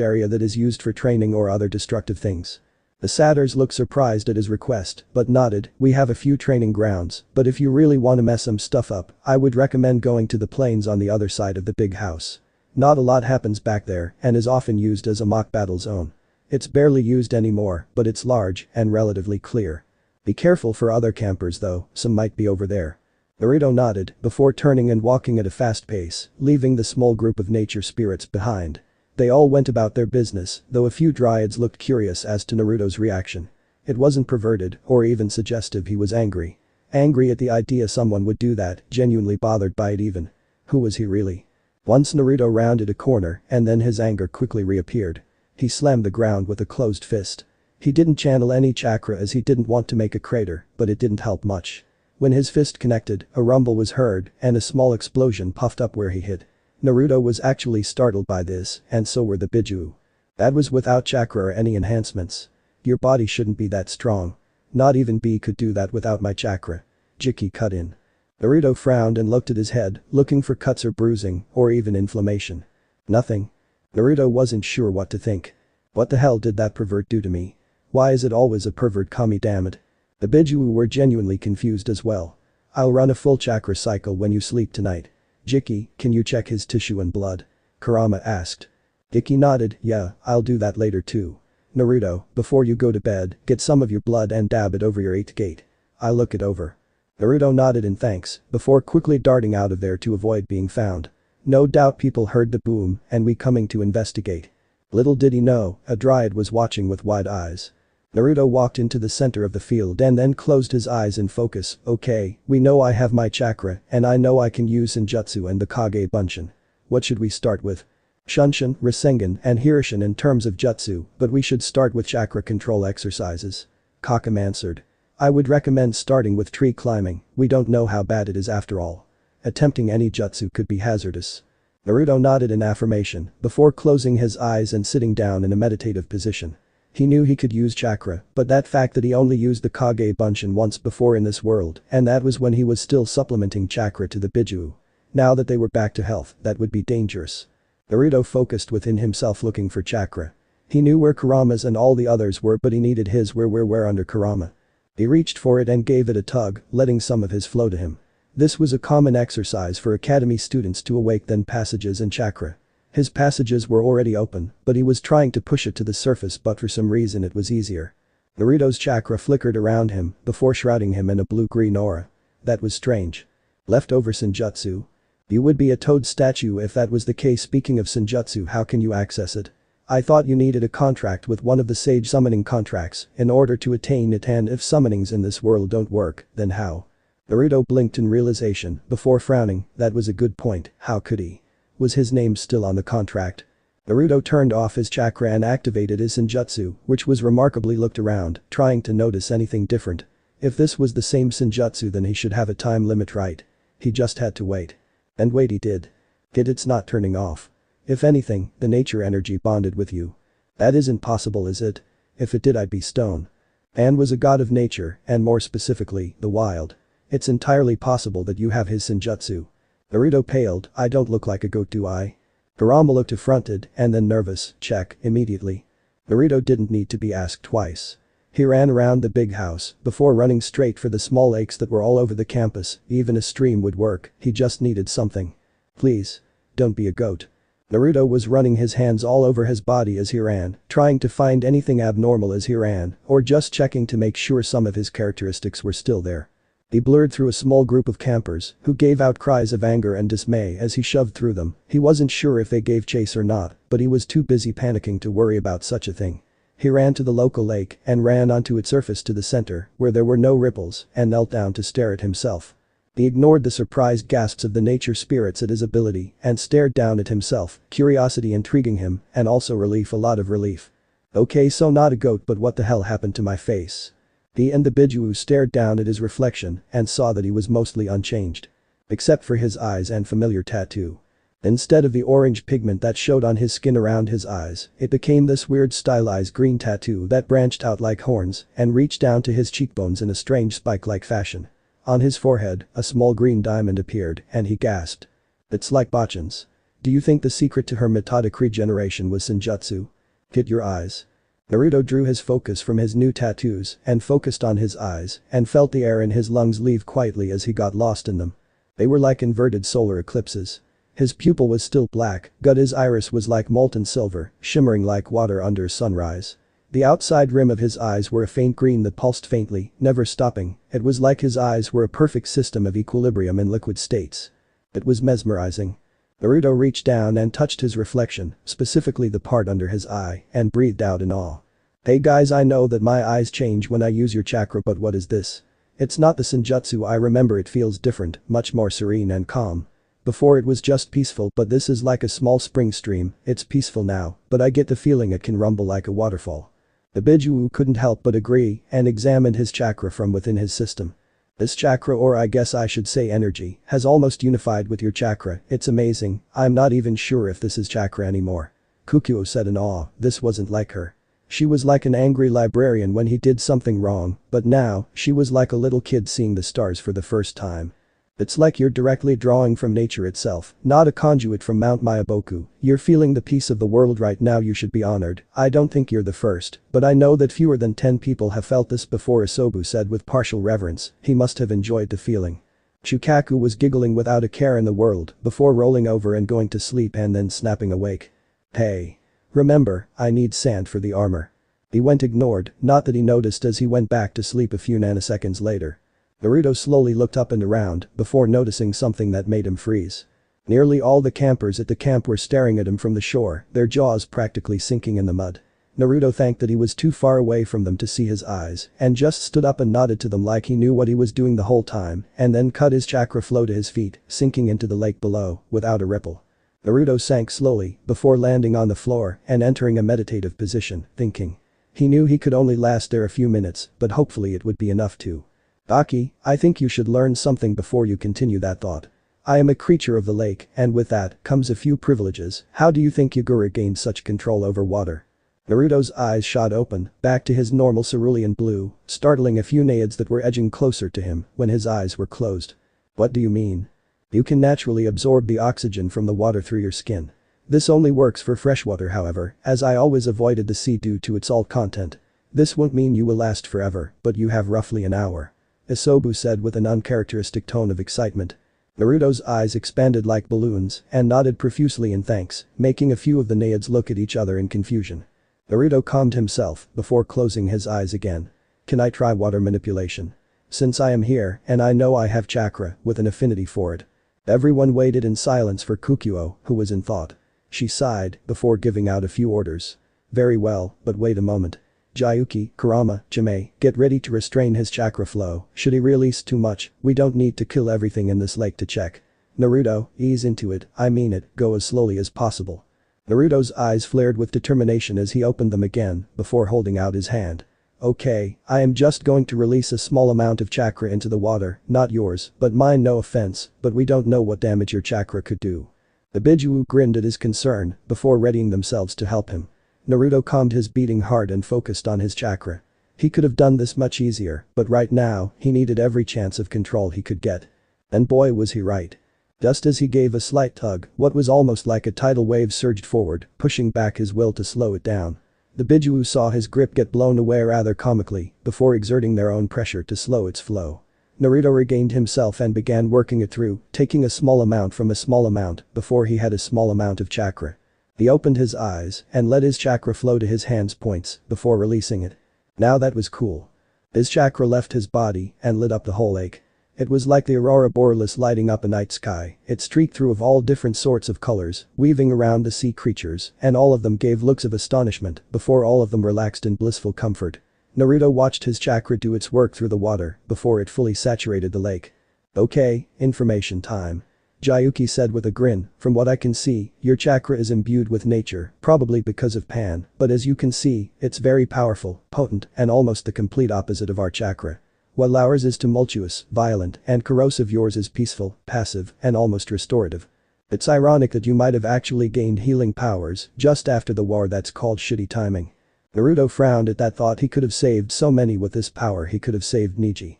area that is used for training or other destructive things. The satyrs looked surprised at his request, but nodded. We have a few training grounds, but if you really want to mess some stuff up, I would recommend going to the plains on the other side of the big house. Not a lot happens back there and is often used as a mock battle zone. It's barely used anymore, but it's large and relatively clear. Be careful for other campers though, some might be over there. Naruto nodded before turning and walking at a fast pace, leaving the small group of nature spirits behind. They all went about their business, though a few dryads looked curious as to Naruto's reaction. It wasn't perverted or even suggestive. He was angry. Angry at the idea someone would do that, genuinely bothered by it even. Who was he really? Once Naruto rounded a corner and then his anger quickly reappeared. He slammed the ground with a closed fist. He didn't channel any chakra as he didn't want to make a crater, but it didn't help much. When his fist connected, a rumble was heard and a small explosion puffed up where he hit. Naruto was actually startled by this, and so were the Bijuu. That was without chakra or any enhancements. Your body shouldn't be that strong. Not even B could do that without my chakra. Jiki cut in. Naruto frowned and looked at his head, looking for cuts or bruising, or even inflammation. Nothing. Naruto wasn't sure what to think. What the hell did that pervert do to me? Why is it always a pervert, Kami, damn it? The Bijuu were genuinely confused as well. I'll run a full chakra cycle when you sleep tonight. Jiki, can you check his tissue and blood? Kurama asked. Jiki nodded. Yeah, I'll do that later too. Naruto, before you go to bed, get some of your blood and dab it over your 8th gate. I'll look it over. Naruto nodded in thanks, before quickly darting out of there to avoid being found. No doubt people heard the boom and we coming to investigate. Little did he know, a dryad was watching with wide eyes. Naruto walked into the center of the field and then closed his eyes in focus. Okay, we know I have my chakra and I know I can use Senjutsu and the Kage Bunshin. What should we start with? Shunshin, Rasengan and Hirishin in terms of jutsu, but we should start with chakra control exercises. Kakam answered. I would recommend starting with tree climbing, we don't know how bad it is after all. Attempting any jutsu could be hazardous. Naruto nodded in affirmation before closing his eyes and sitting down in a meditative position. He knew he could use chakra, but that fact that he only used the Kage Bunshin once before in this world, and that was when he was still supplementing chakra to the Bijuu. Now that they were back to health, that would be dangerous. Naruto focused within himself looking for chakra. He knew where Kurama's and all the others were, but he needed his where under Kurama. He reached for it and gave it a tug, letting some of his flow to him. This was a common exercise for academy students to awake then passages and chakra. His passages were already open, but he was trying to push it to the surface, but for some reason it was easier. Naruto's chakra flickered around him before shrouding him in a blue-green aura. That was strange. Leftover Senjutsu? You would be a toad statue if that was the case. Speaking of Senjutsu, how can you access it? I thought you needed a contract with one of the sage summoning contracts in order to attain it, and if summonings in this world don't work, then how? Naruto blinked in realization before frowning. That was a good point, how could he? Was his name still on the contract? Naruto turned off his chakra and activated his Senjutsu, which was remarkably looked around, trying to notice anything different. If this was the same Senjutsu, then he should have a time limit, right? He just had to wait. And wait he did. It's not turning off. If anything, the nature energy bonded with you. That isn't possible, is it? If it did, I'd be stone. Man was a god of nature, and more specifically, the wild. It's entirely possible that you have his Senjutsu. Naruto paled. I don't look like a goat, do I? Kurama looked affronted and then nervous. Check, immediately. Naruto didn't need to be asked twice. He ran around the big house before running straight for the small lakes that were all over the campus. Even a stream would work, he just needed something. Please. Don't be a goat. Naruto was running his hands all over his body as he ran, trying to find anything abnormal as he ran, or just checking to make sure some of his characteristics were still there. He blurred through a small group of campers who gave out cries of anger and dismay as he shoved through them. He wasn't sure if they gave chase or not, but he was too busy panicking to worry about such a thing. He ran to the local lake and ran onto its surface to the center, where there were no ripples, and knelt down to stare at himself. He ignored the surprised gasps of the nature spirits at his ability and stared down at himself, curiosity intriguing him, and also relief, a lot of relief. Okay, so not a goat, but what the hell happened to my face? He and the Bijuu stared down at his reflection and saw that he was mostly unchanged. Except for his eyes and familiar tattoo. Instead of the orange pigment that showed on his skin around his eyes, it became this weird stylized green tattoo that branched out like horns and reached down to his cheekbones in a strange spike-like fashion. On his forehead, a small green diamond appeared and he gasped. It's like Bachan's. Do you think the secret to her methodic regeneration was Senjutsu? Hit your eyes. Naruto drew his focus from his new tattoos and focused on his eyes and felt the air in his lungs leave quietly as he got lost in them. They were like inverted solar eclipses. His pupil was still black, but his iris was like molten silver, shimmering like water under sunrise. The outside rim of his eyes were a faint green that pulsed faintly, never stopping. It was like his eyes were a perfect system of equilibrium in liquid states. It was mesmerizing. Naruto reached down and touched his reflection, specifically the part under his eye, and breathed out in awe. Hey guys, I know that my eyes change when I use your chakra, but what is this? It's not the Senjutsu I remember. It feels different, much more serene and calm. Before it was just peaceful, but this is like a small spring stream. It's peaceful now, but I get the feeling it can rumble like a waterfall. The Bijuu couldn't help but agree and examined his chakra from within his system. This chakra, or I guess I should say energy, has almost unified with your chakra. It's amazing. I'm not even sure if this is chakra anymore. Kikuo said in awe. This wasn't like her. She was like an angry librarian when he did something wrong, but now, she was like a little kid seeing the stars for the first time. It's like you're directly drawing from nature itself, not a conduit from Mount Mayaboku. You're feeling the peace of the world right now. You should be honored. I don't think you're the first, but I know that fewer than 10 people have felt this before, Isobu said with partial reverence. He must have enjoyed the feeling. Shukaku was giggling without a care in the world before rolling over and going to sleep and then snapping awake. Hey. Remember, I need sand for the armor. He went ignored, not that he noticed as he went back to sleep a few nanoseconds later. Naruto slowly looked up and around before noticing something that made him freeze. Nearly all the campers at the camp were staring at him from the shore, their jaws practically sinking in the mud. Naruto thanked that he was too far away from them to see his eyes and just stood up and nodded to them like he knew what he was doing the whole time, and then cut his chakra flow to his feet, sinking into the lake below without a ripple. Naruto sank slowly before landing on the floor and entering a meditative position, thinking. He knew he could only last there a few minutes, but hopefully it would be enough to. Baki, I think you should learn something before you continue that thought. I am a creature of the lake, and with that comes a few privileges. How do you think Yagura gained such control over water? Naruto's eyes shot open, back to his normal cerulean blue, startling a few naiads that were edging closer to him when his eyes were closed. What do you mean? You can naturally absorb the oxygen from the water through your skin. This only works for freshwater, however, as I always avoided the sea due to its salt content. This won't mean you will last forever, but you have roughly an hour. Isobu said with an uncharacteristic tone of excitement. Naruto's eyes expanded like balloons and nodded profusely in thanks, making a few of the naiads look at each other in confusion. Naruto calmed himself before closing his eyes again. Can I try water manipulation? Since I am here and I know I have chakra with an affinity for it. Everyone waited in silence for Kikuo, who was in thought. She sighed before giving out a few orders. Very well, but wait a moment. Jayuki, Kurama, Jime, get ready to restrain his chakra flow. Should he release too much, we don't need to kill everything in this lake to check. Naruto, ease into it, I mean it, go as slowly as possible. Naruto's eyes flared with determination as he opened them again before holding out his hand. Okay, I am just going to release a small amount of chakra into the water, not yours, but mine, no offense, but we don't know what damage your chakra could do. The Bijuu grinned at his concern before readying themselves to help him. Naruto calmed his beating heart and focused on his chakra. He could have done this much easier, but right now, he needed every chance of control he could get. And boy was he right. Just as he gave a slight tug, what was almost like a tidal wave surged forward, pushing back his will to slow it down. The Bijuu saw his grip get blown away rather comically before exerting their own pressure to slow its flow. Naruto regained himself and began working it through, taking a small amount from a small amount before he had a small amount of chakra. He opened his eyes and let his chakra flow to his hand's points before releasing it. Now that was cool. His chakra left his body and lit up the whole lake. It was like the aurora borealis lighting up a night sky. It streaked through of all different sorts of colors, weaving around the sea creatures, and all of them gave looks of astonishment before all of them relaxed in blissful comfort. Naruto watched his chakra do its work through the water before it fully saturated the lake. Okay, information time. Jayuki said with a grin, from what I can see, your chakra is imbued with nature, probably because of Pan, but as you can see, it's very powerful, potent, and almost the complete opposite of our chakra. While ours is tumultuous, violent, and corrosive, yours is peaceful, passive, and almost restorative. It's ironic that you might have actually gained healing powers just after the war. That's called shitty timing. Naruto frowned at that thought. He could have saved so many with this power. He could have saved Niji.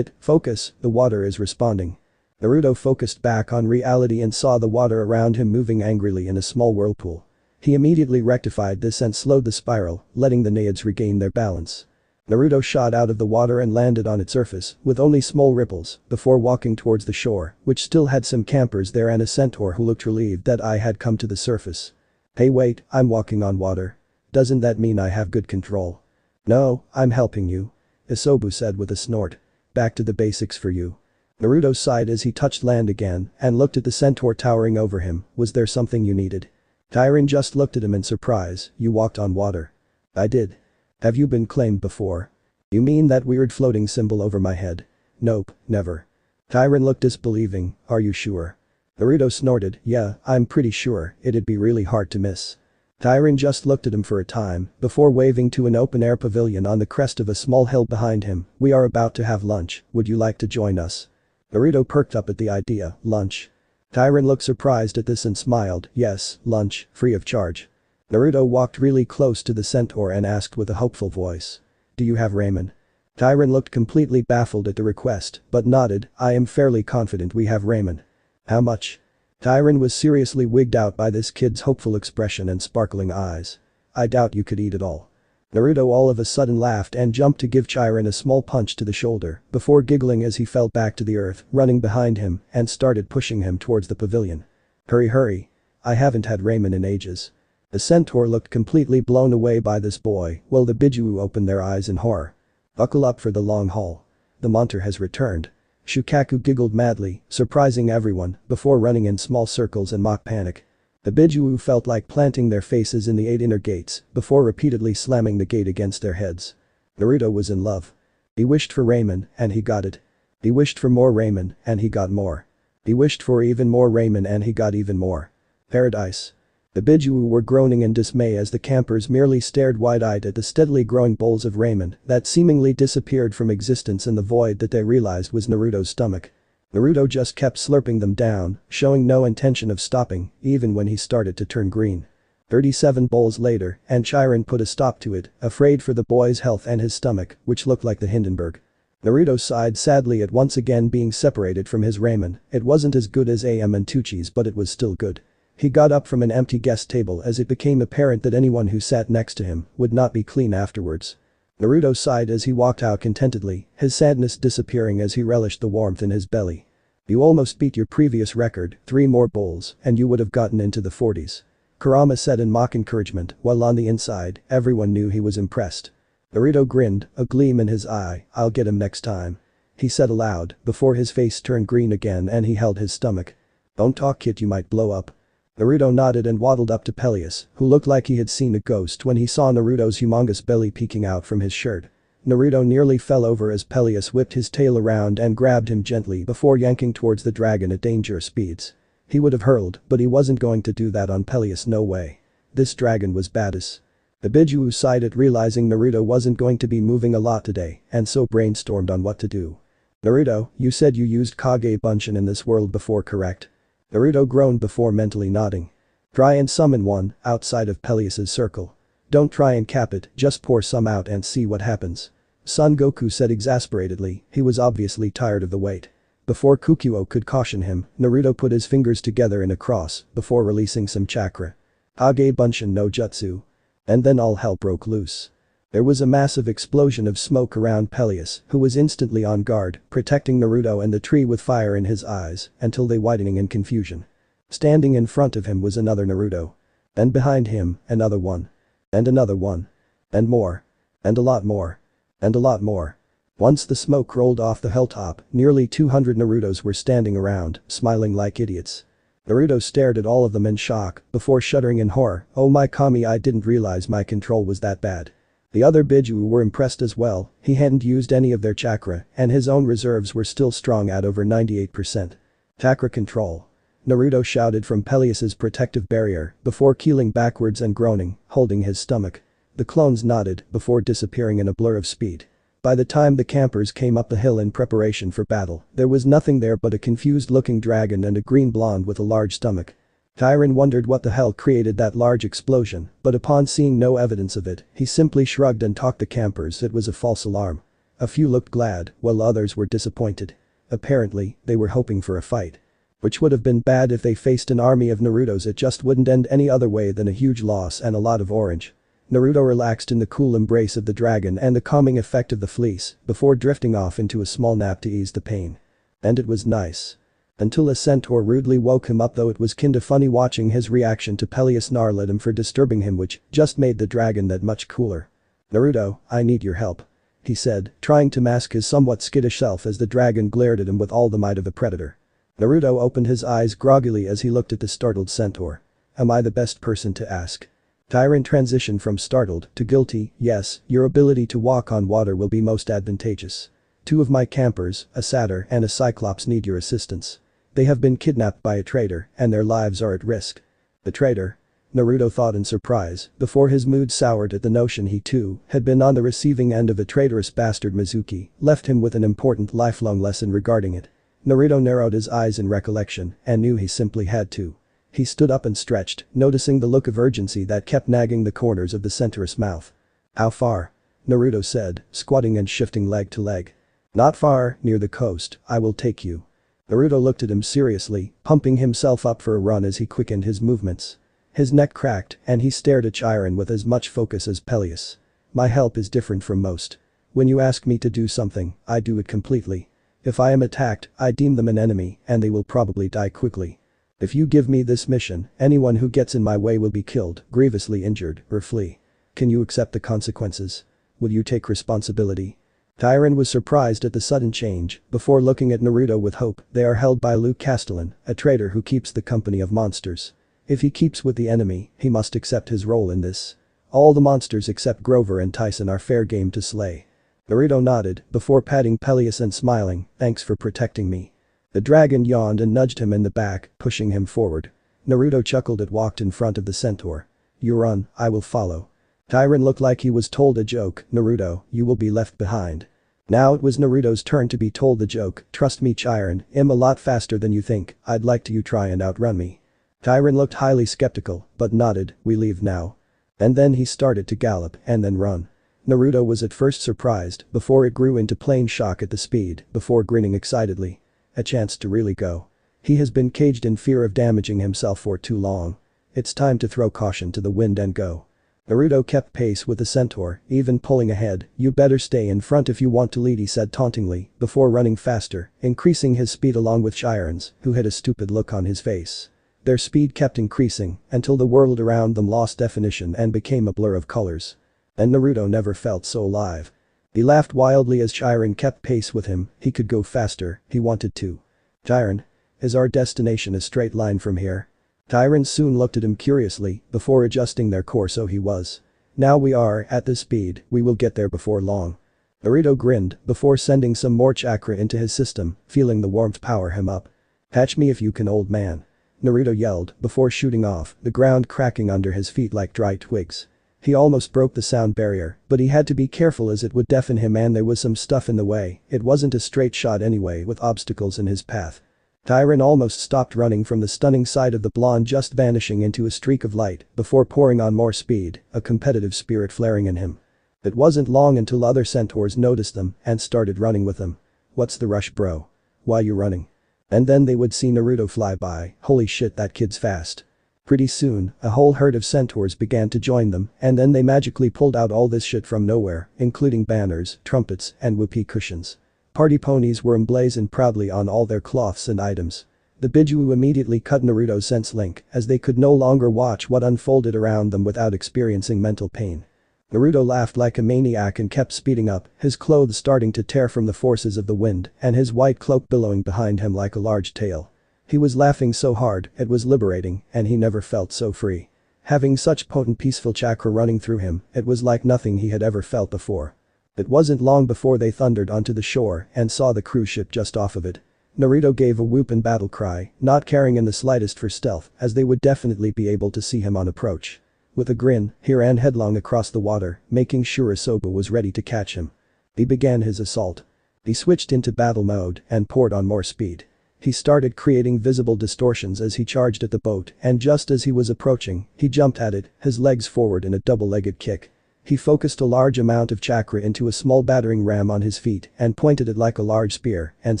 Focus, the water is responding. Naruto focused back on reality and saw the water around him moving angrily in a small whirlpool. He immediately rectified this and slowed the spiral, letting the naiads regain their balance. Naruto shot out of the water and landed on its surface, with only small ripples, before walking towards the shore, which still had some campers there and a centaur who looked relieved that I had come to the surface. Hey wait, I'm walking on water. Doesn't that mean I have good control? No, I'm helping you. Isobu said with a snort. Back to the basics for you. Naruto sighed as he touched land again and looked at the centaur towering over him. Was there something you needed? Tyron just looked at him in surprise. You walked on water. I did. Have you been claimed before? You mean that weird floating symbol over my head? Nope, never. Tyron looked disbelieving. Are you sure? Naruto snorted. Yeah, I'm pretty sure. It'd be really hard to miss. Tyron just looked at him for a time before waving to an open-air pavilion on the crest of a small hill behind him. We are about to have lunch. Would you like to join us? Naruto perked up at the idea. Lunch? Tyron looked surprised at this and smiled. Yes, lunch, free of charge. Naruto walked really close to the centaur and asked with a hopeful voice. Do you have ramen? Tyron looked completely baffled at the request, but nodded. I am fairly confident we have ramen. How much? Tyron was seriously wigged out by this kid's hopeful expression and sparkling eyes. I doubt you could eat it all. Naruto all of a sudden laughed and jumped to give Chiron a small punch to the shoulder before giggling as he fell back to the earth, running behind him and started pushing him towards the pavilion. Hurry. I haven't had ramen in ages. The centaur looked completely blown away by this boy while the Bijuu opened their eyes in horror. Buckle up for the long haul. The monster has returned. Shukaku giggled madly, surprising everyone before running in small circles in mock panic. The Bijuu felt like planting their faces in the 8 inner gates before repeatedly slamming the gate against their heads. Naruto was in love. He wished for ramen and he got it. He wished for more ramen and he got more. He wished for even more ramen and he got even more. Paradise. The Bijuu were groaning in dismay as the campers merely stared wide-eyed at the steadily growing bowls of ramen that seemingly disappeared from existence in the void that they realized was Naruto's stomach. Naruto just kept slurping them down, showing no intention of stopping, even when he started to turn green. 37 bowls later, and Chiron put a stop to it, afraid for the boy's health and his stomach, which looked like the Hindenburg. Naruto sighed sadly at once again being separated from his ramen. It wasn't as good as AM and Tucci's, but it was still good. He got up from an empty guest table as it became apparent that anyone who sat next to him would not be clean afterwards. Naruto sighed as he walked out contentedly, his sadness disappearing as he relished the warmth in his belly. You almost beat your previous record, 3 more bowls, and you would have gotten into the 40s. Kurama said in mock encouragement, while on the inside, everyone knew he was impressed. Naruto grinned, a gleam in his eye. I'll get him next time. He said aloud, before his face turned green again and he held his stomach. Don't talk kid, you might blow up. Naruto nodded and waddled up to Peleus, who looked like he had seen a ghost when he saw Naruto's humongous belly peeking out from his shirt. Naruto nearly fell over as Peleus whipped his tail around and grabbed him gently before yanking towards the dragon at dangerous speeds. He would have hurled, but he wasn't going to do that on Peleus, no way. This dragon was badass. The Bijuu sighed at realizing Naruto wasn't going to be moving a lot today and so brainstormed on what to do. Naruto, you said you used Kage Bunshin in this world before, correct? Naruto groaned before mentally nodding. Try and summon one outside of Peleus's circle. Don't try and cap it, just pour some out and see what happens. Son Goku said exasperatedly, he was obviously tired of the wait. Before Kukyo could caution him, Naruto put his fingers together in a cross before releasing some chakra. Kage Bunshin no Jutsu. And then all hell broke loose. There was a massive explosion of smoke around Peleus, who was instantly on guard, protecting Naruto and the tree with fire in his eyes until they widening in confusion. Standing in front of him was another Naruto. And behind him, another one. And another one. And more. And a lot more. And a lot more. Once the smoke rolled off the hilltop, nearly 200 Narutos were standing around, smiling like idiots. Naruto stared at all of them in shock, before shuddering in horror. "Oh my Kami, I didn't realize my control was that bad." The other Bijuu were impressed as well, he hadn't used any of their chakra, and his own reserves were still strong at over 98%. Chakra control. Naruto shouted from Peleus's protective barrier, before keeling backwards and groaning, holding his stomach. The clones nodded, before disappearing in a blur of speed. By the time the campers came up the hill in preparation for battle, there was nothing there but a confused-looking dragon and a green blonde with a large stomach. Tyron wondered what the hell created that large explosion, but upon seeing no evidence of it, he simply shrugged and talked the campers it was a false alarm. A few looked glad, while others were disappointed. Apparently, they were hoping for a fight. Which would have been bad if they faced an army of Narutos. It just wouldn't end any other way than a huge loss and a lot of orange. Naruto relaxed in the cool embrace of the dragon and the calming effect of the fleece, before drifting off into a small nap to ease the pain. And it was nice. Until a centaur rudely woke him up, though it was kinda funny watching his reaction to Peleus snarl at him for disturbing him, which just made the dragon that much cooler. "Naruto, I need your help," he said, trying to mask his somewhat skittish self as the dragon glared at him with all the might of a predator. Naruto opened his eyes groggily as he looked at the startled centaur. "Am I the best person to ask?" Tyron transitioned from startled to guilty. "Yes, your ability to walk on water will be most advantageous. 2 of my campers, a satyr and a cyclops, need your assistance. They have been kidnapped by a traitor and their lives are at risk." "The traitor?" Naruto thought in surprise, before his mood soured at the notion he too had been on the receiving end of a traitorous bastard. Mizuki left him with an important lifelong lesson regarding it. Naruto narrowed his eyes in recollection and knew he simply had to. He stood up and stretched, noticing the look of urgency that kept nagging the corners of the centaur's mouth. "How far?" Naruto said, squatting and shifting leg to leg. "Not far, near the coast, I will take you." Naruto looked at him seriously, pumping himself up for a run as he quickened his movements. His neck cracked and he stared at Chiron with as much focus as Peleus. "My help is different from most. When you ask me to do something, I do it completely. If I am attacked, I deem them an enemy and they will probably die quickly. If you give me this mission, anyone who gets in my way will be killed, grievously injured, or flee. Can you accept the consequences? Will you take responsibility?" Tyron was surprised at the sudden change, before looking at Naruto with hope. "They are held by Luke Castellan, a traitor who keeps the company of monsters. If he keeps with the enemy, he must accept his role in this. All the monsters except Grover and Tyson are fair game to slay." Naruto nodded, before patting Peleus and smiling. "Thanks for protecting me." The dragon yawned and nudged him in the back, pushing him forward. Naruto chuckled and walked in front of the centaur. "You run, I will follow." Tyron looked like he was told a joke. "Naruto, you will be left behind." Now it was Naruto's turn to be told the joke. "Trust me Chiron, I'm a lot faster than you think. I'd like to you try and outrun me." Chiron looked highly skeptical, but nodded. "We leave now." And then he started to gallop and then run. Naruto was at first surprised, before it grew into plain shock at the speed, before grinning excitedly. A chance to really go. He has been caged in fear of damaging himself for too long. It's time to throw caution to the wind and go. Naruto kept pace with the centaur, even pulling ahead. "You better stay in front if you want to lead," he said tauntingly, before running faster, increasing his speed along with Chiron's, who had a stupid look on his face. Their speed kept increasing, until the world around them lost definition and became a blur of colors. And Naruto never felt so alive. He laughed wildly as Chiron kept pace with him. He could go faster, he wanted to. "Chiron, is our destination a straight line from here?" Chiron soon looked at him curiously, before adjusting their course. "So he was. Now we are, at this speed, we will get there before long." Naruto grinned, before sending some more chakra into his system, feeling the warmth power him up. "Catch me if you can, old man." Naruto yelled, before shooting off, the ground cracking under his feet like dry twigs. He almost broke the sound barrier, but he had to be careful as it would deafen him and there was some stuff in the way. It wasn't a straight shot anyway with obstacles in his path. Tyron almost stopped running from the stunning sight of the blonde just vanishing into a streak of light before pouring on more speed, a competitive spirit flaring in him. It wasn't long until other centaurs noticed them and started running with them. "What's the rush, bro? Why you running?" And then they would see Naruto fly by. "Holy shit, that kid's fast." Pretty soon, a whole herd of centaurs began to join them and then they magically pulled out all this shit from nowhere, including banners, trumpets, and whoopee cushions. Party ponies were emblazoned proudly on all their cloths and items. The Bijuu immediately cut Naruto's sense link as they could no longer watch what unfolded around them without experiencing mental pain. Naruto laughed like a maniac and kept speeding up, his clothes starting to tear from the forces of the wind and his white cloak billowing behind him like a large tail. He was laughing so hard, it was liberating, and he never felt so free. Having such potent peaceful chakra running through him, it was like nothing he had ever felt before. It wasn't long before they thundered onto the shore and saw the cruise ship just off of it. Naruto gave a whoop and battle cry, not caring in the slightest for stealth, as they would definitely be able to see him on approach. With a grin, he ran headlong across the water, making sure Isobu was ready to catch him. He began his assault. He switched into battle mode and poured on more speed. He started creating visible distortions as he charged at the boat, and just as he was approaching, he jumped at it, his legs forward in a double-legged kick. He focused a large amount of chakra into a small battering ram on his feet and pointed it like a large spear and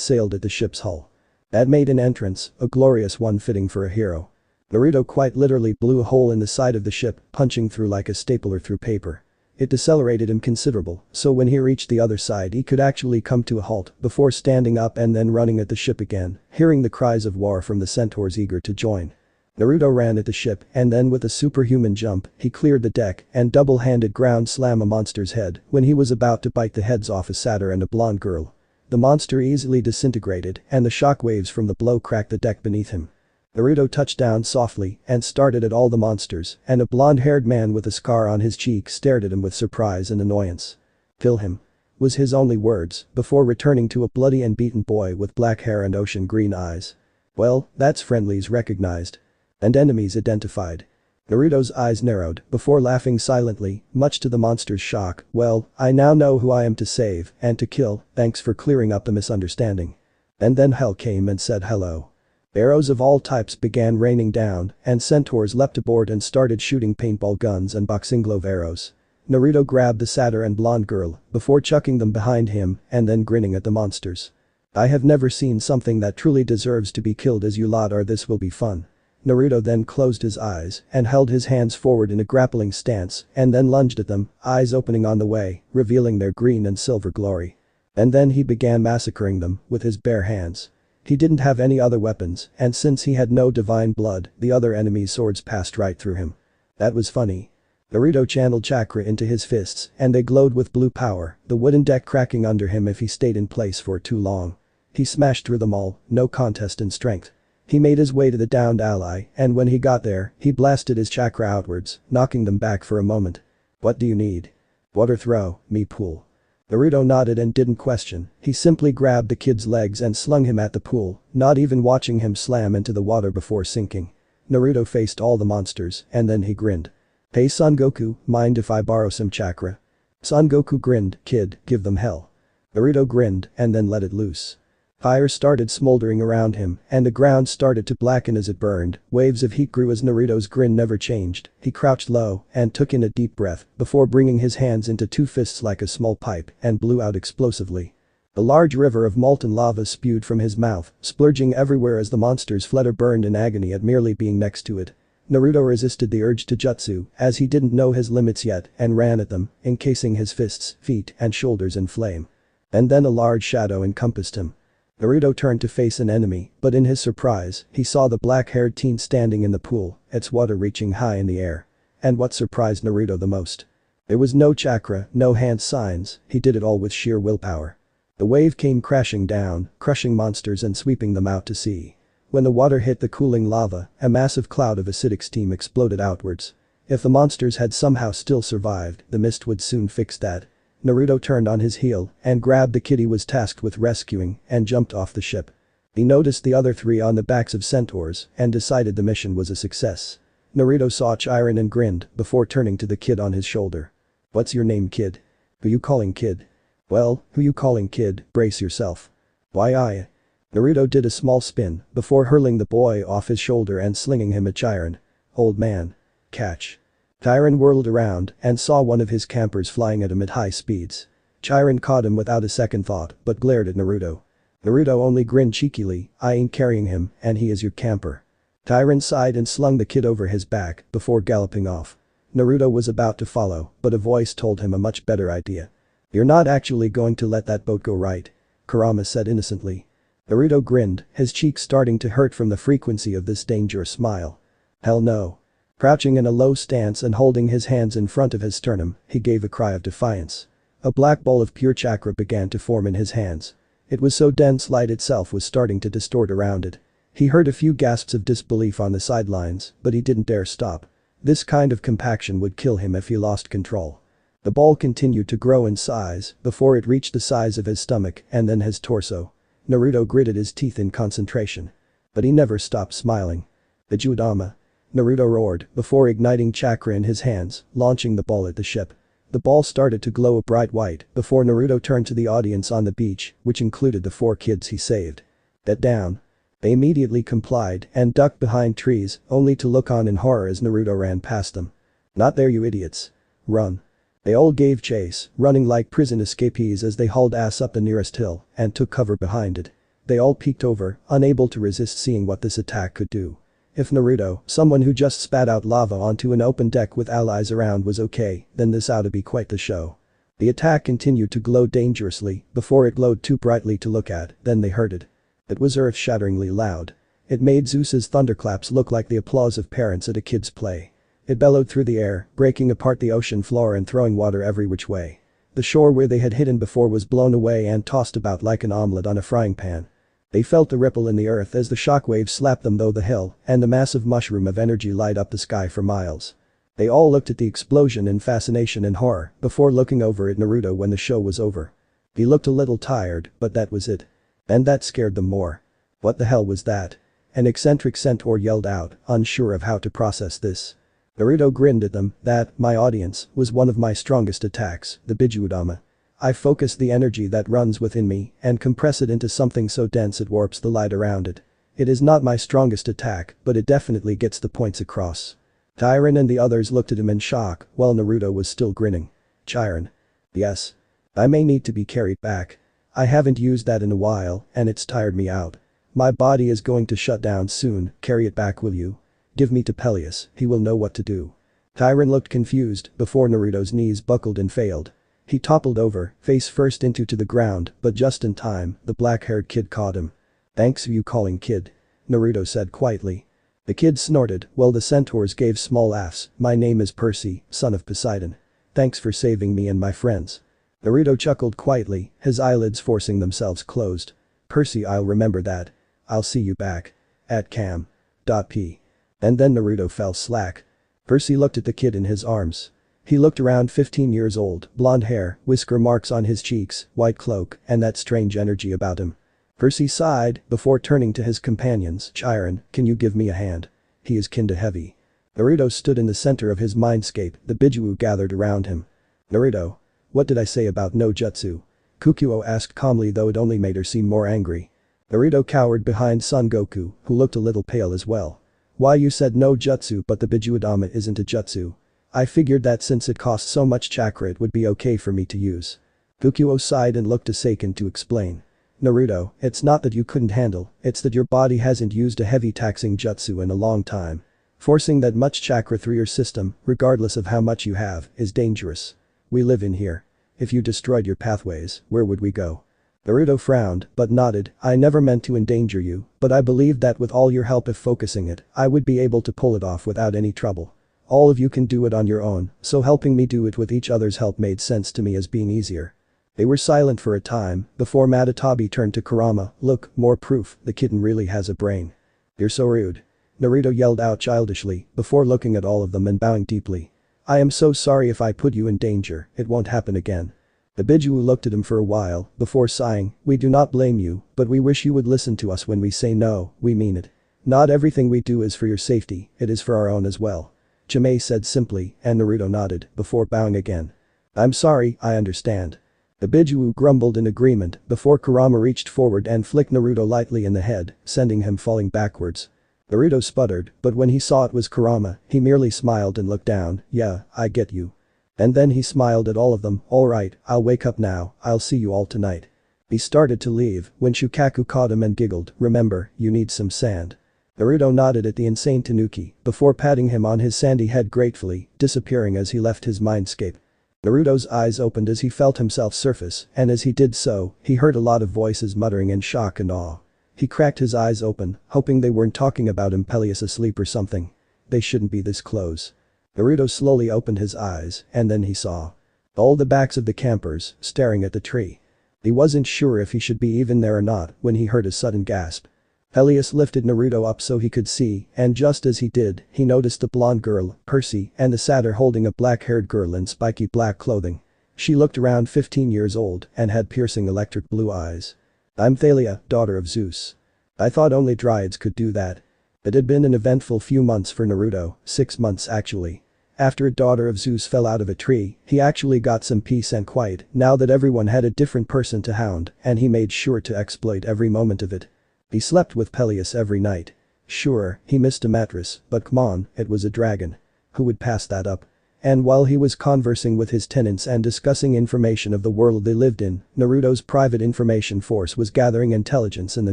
sailed at the ship's hull. That made an entrance, a glorious one fitting for a hero. Naruto quite literally blew a hole in the side of the ship, punching through like a stapler through paper. It decelerated him considerable, so when he reached the other side he could actually come to a halt before standing up and then running at the ship again, hearing the cries of war from the centaurs eager to join. Naruto ran at the ship and then with a superhuman jump, he cleared the deck and double-handed ground slam a monster's head when he was about to bite the heads off a satyr and a blonde girl. The monster easily disintegrated and the shockwaves from the blow cracked the deck beneath him. Naruto touched down softly and started at all the monsters, and a blonde-haired man with a scar on his cheek stared at him with surprise and annoyance. "Kill him," was his only words, before returning to a bloody and beaten boy with black hair and ocean green eyes. "Well, that's friendlies recognized. And enemies identified." Naruto's eyes narrowed before laughing silently, much to the monster's shock. "Well, I now know who I am to save and to kill, thanks for clearing up the misunderstanding." And then Hell came and said hello. Arrows of all types began raining down, and centaurs leapt aboard and started shooting paintball guns and boxing glove arrows. Naruto grabbed the satyr and blonde girl before chucking them behind him and then grinning at the monsters. "I have never seen something that truly deserves to be killed as you lot are. This will be fun." Naruto then closed his eyes and held his hands forward in a grappling stance and then lunged at them, eyes opening on the way, revealing their green and silver glory. And then he began massacring them with his bare hands. He didn't have any other weapons, and since he had no divine blood, the other enemy's swords passed right through him. That was funny. Naruto channeled chakra into his fists, and they glowed with blue power, the wooden deck cracking under him if he stayed in place for too long. He smashed through them all, no contest in strength. He made his way to the downed ally, and when he got there, he blasted his chakra outwards, knocking them back for a moment. "What do you need?" "Water throw, me pool." Naruto nodded and didn't question, he simply grabbed the kid's legs and slung him at the pool, not even watching him slam into the water before sinking. Naruto faced all the monsters, and then he grinned. "Hey Son Goku, mind if I borrow some chakra?" Son Goku grinned, "Kid, give them hell." Naruto grinned and then let it loose. Fire started smoldering around him, and the ground started to blacken as it burned. Waves of heat grew as Naruto's grin never changed. He crouched low and took in a deep breath before bringing his hands into two fists like a small pipe and blew out explosively. A large river of molten lava spewed from his mouth, splurging everywhere as the monsters fled or burned in agony at merely being next to it. Naruto resisted the urge to jutsu, as he didn't know his limits yet, and ran at them, encasing his fists, feet, and shoulders in flame. And then a large shadow encompassed him. Naruto turned to face an enemy, but in his surprise, he saw the black-haired teen standing in the pool, its water reaching high in the air. And what surprised Naruto the most? There was no chakra, no hand signs, he did it all with sheer willpower. The wave came crashing down, crushing monsters and sweeping them out to sea. When the water hit the cooling lava, a massive cloud of acidic steam exploded outwards. If the monsters had somehow still survived, the mist would soon fix that. Naruto turned on his heel and grabbed the kid he was tasked with rescuing and jumped off the ship. He noticed the other three on the backs of centaurs and decided the mission was a success. Naruto saw Chiron and grinned before turning to the kid on his shoulder. "What's your name, kid?" "Who you calling kid?" "Well, who you calling kid, brace yourself." "Why I?" Naruto did a small spin before hurling the boy off his shoulder and slinging him at Chiron. "Old man. Catch." Chiron whirled around and saw one of his campers flying at him at high speeds. Chiron caught him without a second thought but glared at Naruto. Naruto only grinned cheekily, "I ain't carrying him and he is your camper." Chiron sighed and slung the kid over his back before galloping off. Naruto was about to follow, but a voice told him a much better idea. "You're not actually going to let that boat go, right?" Kurama said innocently. Naruto grinned, his cheeks starting to hurt from the frequency of this dangerous smile. "Hell no." Crouching in a low stance and holding his hands in front of his sternum, he gave a cry of defiance. A black ball of pure chakra began to form in his hands. It was so dense light itself was starting to distort around it. He heard a few gasps of disbelief on the sidelines, but he didn't dare stop. This kind of compaction would kill him if he lost control. The ball continued to grow in size before it reached the size of his stomach and then his torso. Naruto gritted his teeth in concentration. But he never stopped smiling. Bijuu. Naruto roared before igniting chakra in his hands, launching the ball at the ship. The ball started to glow a bright white before Naruto turned to the audience on the beach, which included the 4 kids he saved. "Get down." They immediately complied and ducked behind trees, only to look on in horror as Naruto ran past them. "Not there, you idiots. Run." They all gave chase, running like prison escapees as they hauled ass up the nearest hill and took cover behind it. They all peeked over, unable to resist seeing what this attack could do. If Naruto, someone who just spat out lava onto an open deck with allies around, was okay, then this ought to be quite the show. The attack continued to glow dangerously before it glowed too brightly to look at, then they heard it. It was earth-shatteringly loud. It made Zeus's thunderclaps look like the applause of parents at a kid's play. It bellowed through the air, breaking apart the ocean floor and throwing water every which way. The shore where they had hidden before was blown away and tossed about like an omelette on a frying pan. They felt the ripple in the earth as the shockwaves slapped them though the hill and the massive mushroom of energy light up the sky for miles. They all looked at the explosion in fascination and horror before looking over at Naruto when the show was over. He looked a little tired, but that was it. And that scared them more. What the hell was that? An eccentric centaur yelled out, unsure of how to process this. Naruto grinned at them. "That, my audience, was one of my strongest attacks, the Bijuu. I focus the energy that runs within me and compress it into something so dense it warps the light around it. It is not my strongest attack, but it definitely gets the points across." Chiron and the others looked at him in shock while Naruto was still grinning. Chiron. "Yes. I may need to be carried back. I haven't used that in a while and it's tired me out. My body is going to shut down soon, carry it back will you? Give me to Peleus, he will know what to do." Chiron looked confused before Naruto's knees buckled and failed. He toppled over, face first into the ground, but just in time, the black-haired kid caught him. "Thanks for you calling kid," Naruto said quietly. The kid snorted while the centaurs gave small laughs. "My name is Percy, son of Poseidon. Thanks for saving me and my friends." Naruto chuckled quietly, his eyelids forcing themselves closed. "Percy, I'll remember that. I'll see you back. At Cam.P." And then Naruto fell slack. Percy looked at the kid in his arms. He looked around 15 years old, blonde hair, whisker marks on his cheeks, white cloak, and that strange energy about him. Percy sighed before turning to his companions. "Chiron, can you give me a hand? He is kinda heavy." Naruto stood in the center of his mindscape, the Bijuu gathered around him. "Naruto. What did I say about no jutsu?" Kukuo asked calmly though it only made her seem more angry. Naruto cowered behind Son Goku, who looked a little pale as well. "Why you said no jutsu but the Bijuu isn't a jutsu? I figured that since it costs so much chakra it would be okay for me to use." Kukuo sighed and looked to Seiken to explain. "Naruto, it's not that you couldn't handle, it's that your body hasn't used a heavy taxing jutsu in a long time. Forcing that much chakra through your system, regardless of how much you have, is dangerous. We live in here. If you destroyed your pathways, where would we go?" Naruto frowned, but nodded. "I never meant to endanger you, but I believe that with all your help if focusing it, I would be able to pull it off without any trouble. All of you can do it on your own, so helping me do it with each other's help made sense to me as being easier." They were silent for a time before Matatabi turned to Kurama. "Look, more proof, the kitten really has a brain." "You're so rude." Naruto yelled out childishly before looking at all of them and bowing deeply. "I am so sorry if I put you in danger, it won't happen again." The Bijuu looked at him for a while before sighing. "We do not blame you, but we wish you would listen to us when we say no, we mean it. Not everything we do is for your safety, it is for our own as well." Chimay said simply, and Naruto nodded before bowing again. "I'm sorry, I understand." The Bijuu grumbled in agreement before Kurama reached forward and flicked Naruto lightly in the head, sending him falling backwards. Naruto sputtered, but when he saw it was Kurama, he merely smiled and looked down. "Yeah, I get you." And then he smiled at all of them. "Alright, I'll wake up now, I'll see you all tonight." He started to leave when Shukaku caught him and giggled. "Remember, you need some sand." Naruto nodded at the insane Tanuki before patting him on his sandy head gratefully, disappearing as he left his mindscape. Naruto's eyes opened as he felt himself surface, and as he did so, he heard a lot of voices muttering in shock and awe. He cracked his eyes open, hoping they weren't talking about him Peleus asleep or something. They shouldn't be this close. Naruto slowly opened his eyes, and then he saw all the backs of the campers staring at the tree. He wasn't sure if he should be even there or not when he heard a sudden gasp. Peleus lifted Naruto up so he could see, and just as he did, he noticed the blonde girl, Percy, and the satyr holding a black-haired girl in spiky black clothing. She looked around 15 years old and had piercing electric blue eyes. "I'm Thalia, daughter of Zeus. I thought only dryads could do that." It had been an eventful few months for Naruto, 6 months actually. After a daughter of Zeus fell out of a tree, he actually got some peace and quiet now that everyone had a different person to hound, and he made sure to exploit every moment of it. He slept with Peleus every night. Sure, he missed a mattress, but come on, it was a dragon. Who would pass that up? And while he was conversing with his tenants and discussing information of the world they lived in, Naruto's private information force was gathering intelligence in the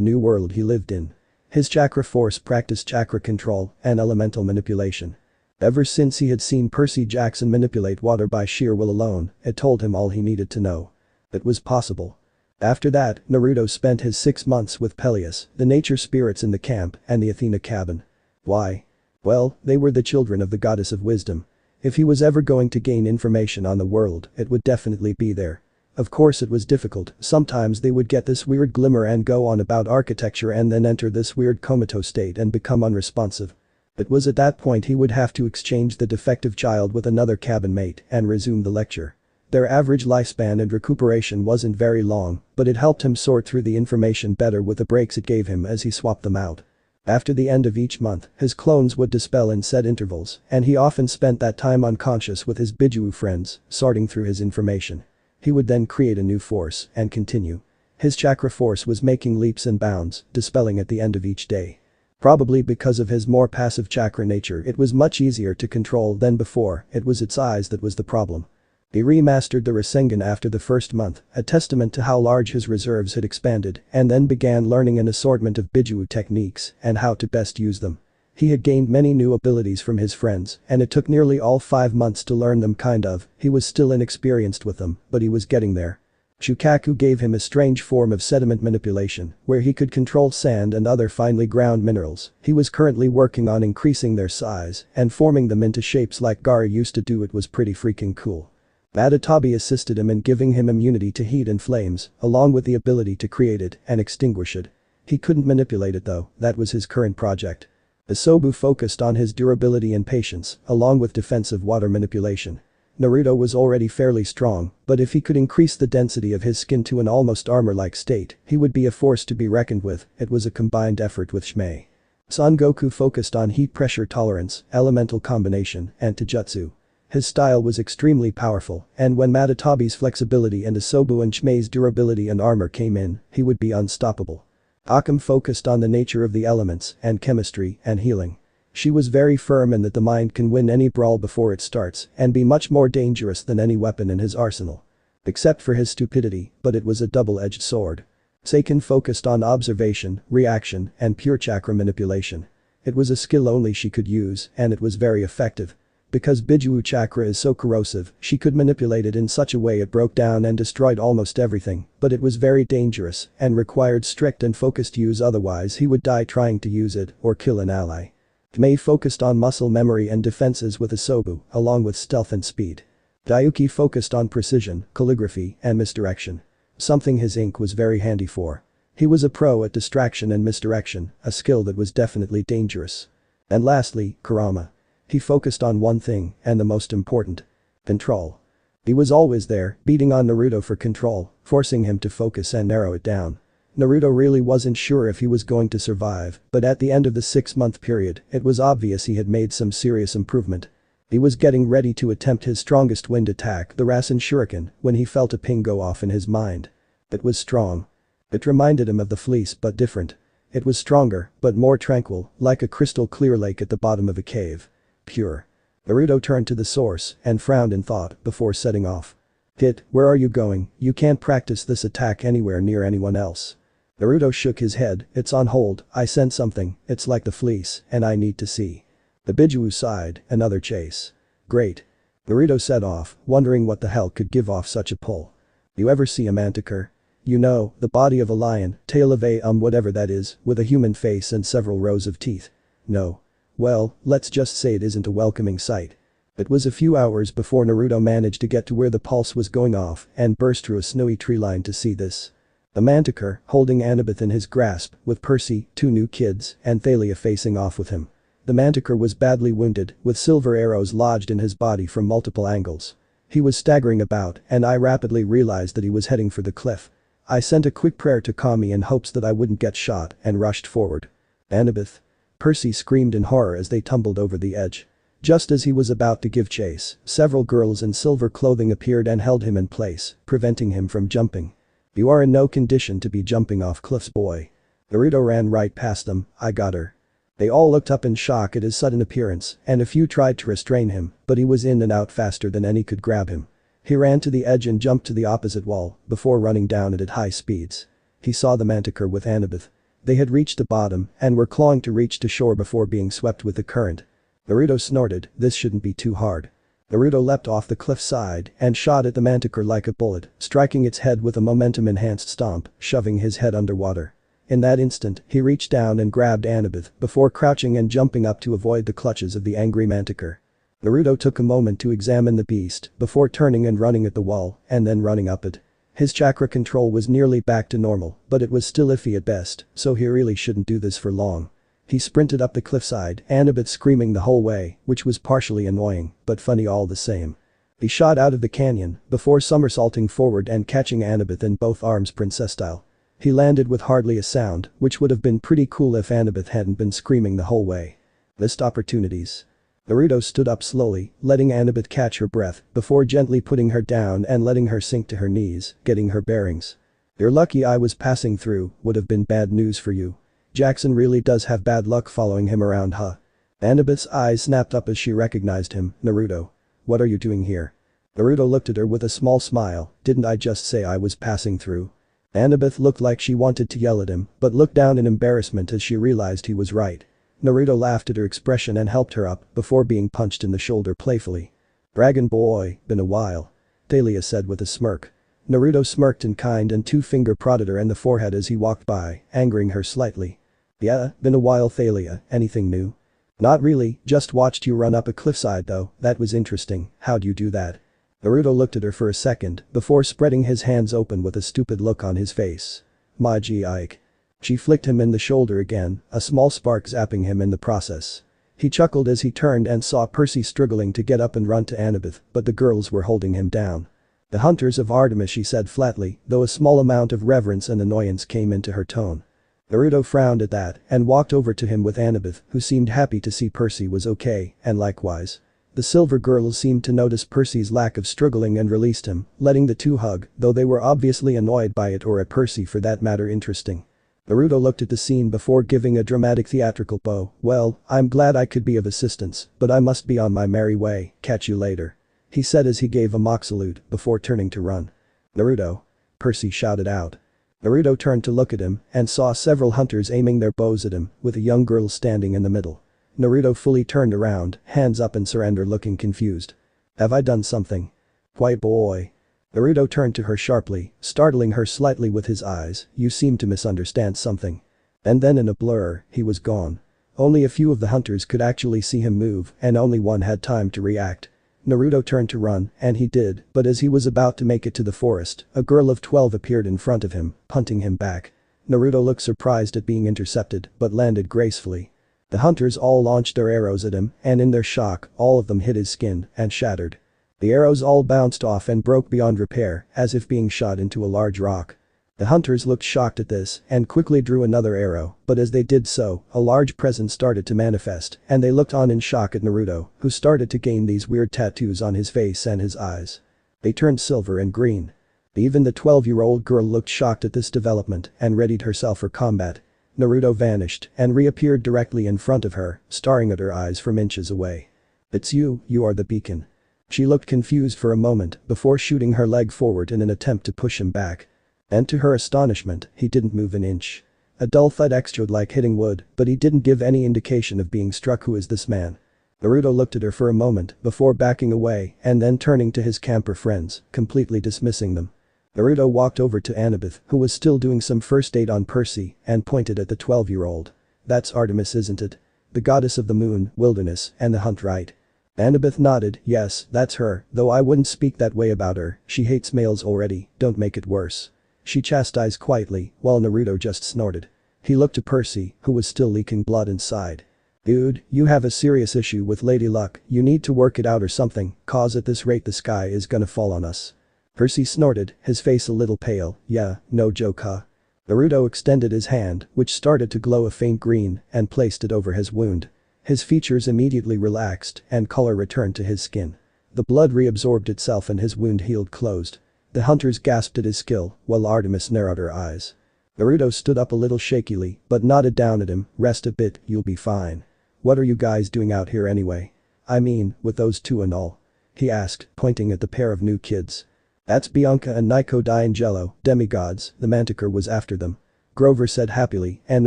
new world he lived in. His chakra force practiced chakra control and elemental manipulation. Ever since he had seen Percy Jackson manipulate water by sheer will alone, it told him all he needed to know. It was possible. After that, Naruto spent his 6 months with Peleus, the nature spirits in the camp, and the Athena cabin. Why? Well, they were the children of the goddess of wisdom. If he was ever going to gain information on the world, it would definitely be there. Of course it was difficult, sometimes they would get this weird glimmer and go on about architecture and then enter this weird comatose state and become unresponsive. It was at that point he would have to exchange the defective child with another cabin mate and resume the lecture. Their average lifespan and recuperation wasn't very long, but it helped him sort through the information better with the breaks it gave him as he swapped them out. After the end of each month, his clones would dispel in set intervals, and he often spent that time unconscious with his Bijuu friends, sorting through his information. He would then create a new force and continue. His chakra force was making leaps and bounds, dispelling at the end of each day. Probably because of his more passive chakra nature, it was much easier to control than before. It was its eyes that was the problem. He remastered the Rasengan after the first month, a testament to how large his reserves had expanded, and then began learning an assortment of Bijuu techniques and how to best use them. He had gained many new abilities from his friends, and it took nearly all 5 months to learn them kind of. He was still inexperienced with them, but he was getting there. Shukaku gave him a strange form of sediment manipulation, where he could control sand and other finely ground minerals. He was currently working on increasing their size and forming them into shapes like Gaara used to do. It was pretty freaking cool. Matatabi assisted him in giving him immunity to heat and flames, along with the ability to create it and extinguish it. He couldn't manipulate it though, that was his current project. Isobu focused on his durability and patience, along with defensive water manipulation. Naruto was already fairly strong, but if he could increase the density of his skin to an almost armor-like state, he would be a force to be reckoned with. It was a combined effort with Shimei. Son Goku focused on heat pressure tolerance, elemental combination, and taijutsu. His style was extremely powerful, and when Matatabi's flexibility and Isobu and Shimei's durability and armor came in, he would be unstoppable. Akam focused on the nature of the elements and chemistry and healing. She was very firm in that the mind can win any brawl before it starts and be much more dangerous than any weapon in his arsenal. Except for his stupidity, but it was a double-edged sword. Seiken focused on observation, reaction, and pure chakra manipulation. It was a skill only she could use, and it was very effective. Because Bijuu chakra is so corrosive, she could manipulate it in such a way it broke down and destroyed almost everything, but it was very dangerous and required strict and focused use, otherwise he would die trying to use it or kill an ally. Mei focused on muscle memory and defenses with Isobu, along with stealth and speed. Daiuki focused on precision, calligraphy, and misdirection. Something his ink was very handy for. He was a pro at distraction and misdirection, a skill that was definitely dangerous. And lastly, Kurama. He focused on one thing, and the most important. Control. He was always there, beating on Naruto for control, forcing him to focus and narrow it down. Naruto really wasn't sure if he was going to survive, but at the end of the 6-month period, it was obvious he had made some serious improvement. He was getting ready to attempt his strongest wind attack, the Rasen Shuriken, when he felt a ping go off in his mind. It was strong. It reminded him of the fleece but different. It was stronger, but more tranquil, like a crystal clear lake at the bottom of a cave. Pure. Naruto turned to the source and frowned in thought before setting off. "Hit, where are you going? You can't practice this attack anywhere near anyone else." Naruto shook his head. "It's on hold, I sense something, it's like the fleece, and I need to see." The Bijuu sighed, "Another chase. Great." Naruto set off, wondering what the hell could give off such a pull. "You ever see a manticore? You know, the body of a lion, tail of a whatever that is, with a human face and several rows of teeth." "No." well, let's just say it isn't a welcoming sight. It was a few hours before Naruto managed to get to where the pulse was going off and burst through a snowy tree line to see this. The Manticore, holding Annabeth in his grasp, with Percy, 2 new kids, and Thalia facing off with him. The Manticore was badly wounded, with silver arrows lodged in his body from multiple angles. He was staggering about, and I rapidly realized that he was heading for the cliff. I sent a quick prayer to Kami in hopes that I wouldn't get shot and rushed forward. Annabeth! Percy screamed in horror as they tumbled over the edge. Just as he was about to give chase, several girls in silver clothing appeared and held him in place, preventing him from jumping. You are in no condition to be jumping off cliffs, boy. Naruto ran right past them. I got her. They all looked up in shock at his sudden appearance, and a few tried to restrain him, but he was in and out faster than any could grab him. He ran to the edge and jumped to the opposite wall, before running down it at high speeds. He saw the Manticore with Annabeth. They had reached the bottom and were clawing to reach to shore before being swept with the current. Naruto snorted, this shouldn't be too hard. Naruto leapt off the cliff side and shot at the Manticore like a bullet, striking its head with a momentum-enhanced stomp, shoving his head underwater. In that instant, he reached down and grabbed Annabeth before crouching and jumping up to avoid the clutches of the angry Manticore. Naruto took a moment to examine the beast before turning and running at the wall and then running up it. His chakra control was nearly back to normal, but it was still iffy at best, so he really shouldn't do this for long. He sprinted up the cliffside, Annabeth screaming the whole way, which was partially annoying, but funny all the same. He shot out of the canyon before somersaulting forward and catching Annabeth in both arms princess style. He landed with hardly a sound, which would have been pretty cool if Annabeth hadn't been screaming the whole way. Missed opportunities. Naruto stood up slowly, letting Annabeth catch her breath before gently putting her down and letting her sink to her knees, getting her bearings. You're lucky I was passing through, would have been bad news for you. Jackson really does have bad luck following him around, huh? Annabeth's eyes snapped up as she recognized him. Naruto. What are you doing here? Naruto looked at her with a small smile, didn't I just say I was passing through? Annabeth looked like she wanted to yell at him, but looked down in embarrassment as she realized he was right. Naruto laughed at her expression and helped her up before being punched in the shoulder playfully. Dragon boy, been a while. Thalia said with a smirk. Naruto smirked in kind and 2-finger prodded her in the forehead as he walked by, angering her slightly. Yeah, been a while Thalia, anything new? Not really, just watched you run up a cliffside though, that was interesting, how'd you do that? Naruto looked at her for a second before spreading his hands open with a stupid look on his face. My gee Ike. She flicked him in the shoulder again, a small spark zapping him in the process. He chuckled as he turned and saw Percy struggling to get up and run to Annabeth, but the girls were holding him down. The hunters of Artemis, she said flatly, though a small amount of reverence and annoyance came into her tone. Naruto frowned at that and walked over to him with Annabeth, who seemed happy to see Percy was okay, and likewise. The silver girls seemed to notice Percy's lack of struggling and released him, letting the two hug, though they were obviously annoyed by it or at Percy for that matter interesting. Naruto looked at the scene before giving a dramatic theatrical bow. Well, I'm glad I could be of assistance, but I must be on my merry way, catch you later. He said as he gave a mock salute before turning to run. Naruto. Percy shouted out. Naruto turned to look at him and saw several hunters aiming their bows at him, with a young girl standing in the middle. Naruto fully turned around, hands up in surrender looking confused. Have I done something? White boy. Naruto turned to her sharply, startling her slightly with his eyes, you seem to misunderstand something. And then in a blur, he was gone. Only a few of the hunters could actually see him move and only one had time to react. Naruto turned to run, and he did, but as he was about to make it to the forest, a girl of 12 appeared in front of him, punting him back. Naruto looked surprised at being intercepted, but landed gracefully. The hunters all launched their arrows at him, and in their shock, all of them hit his skin and shattered. The arrows all bounced off and broke beyond repair, as if being shot into a large rock. The hunters looked shocked at this and quickly drew another arrow, but as they did so, a large presence started to manifest, and they looked on in shock at Naruto, who started to gain these weird tattoos on his face and his eyes. They turned silver and green. Even the 12-year-old girl looked shocked at this development and readied herself for combat. Naruto vanished and reappeared directly in front of her, staring at her eyes from inches away. It's you are the beacon. She looked confused for a moment before shooting her leg forward in an attempt to push him back. And to her astonishment, he didn't move an inch. A dull thud echoed like hitting wood, but he didn't give any indication of being struck. Who is this man? Naruto looked at her for a moment before backing away and then turning to his camper friends, completely dismissing them. Naruto walked over to Annabeth, who was still doing some first aid on Percy, and pointed at the 12-year-old. That's Artemis, isn't it? The goddess of the moon, wilderness, and the hunt, right? Annabeth nodded, yes, that's her, though I wouldn't speak that way about her, she hates males already, don't make it worse. She chastised quietly, while Naruto just snorted. He looked to Percy, who was still leaking blood inside. Dude, you have a serious issue with Lady Luck, you need to work it out or something, cause at this rate the sky is gonna fall on us. Percy snorted, his face a little pale, yeah, no joke huh? Naruto extended his hand, which started to glow a faint green, and placed it over his wound. His features immediately relaxed, and color returned to his skin. The blood reabsorbed itself and his wound healed closed. The hunters gasped at his skill, while Artemis narrowed her eyes. Naruto stood up a little shakily, but nodded down at him, rest a bit, you'll be fine. What are you guys doing out here anyway? I mean, with those two and all? He asked, pointing at the pair of new kids. That's Bianca and Nico D'Angelo, demigods, the Manticore was after them. Grover said happily, and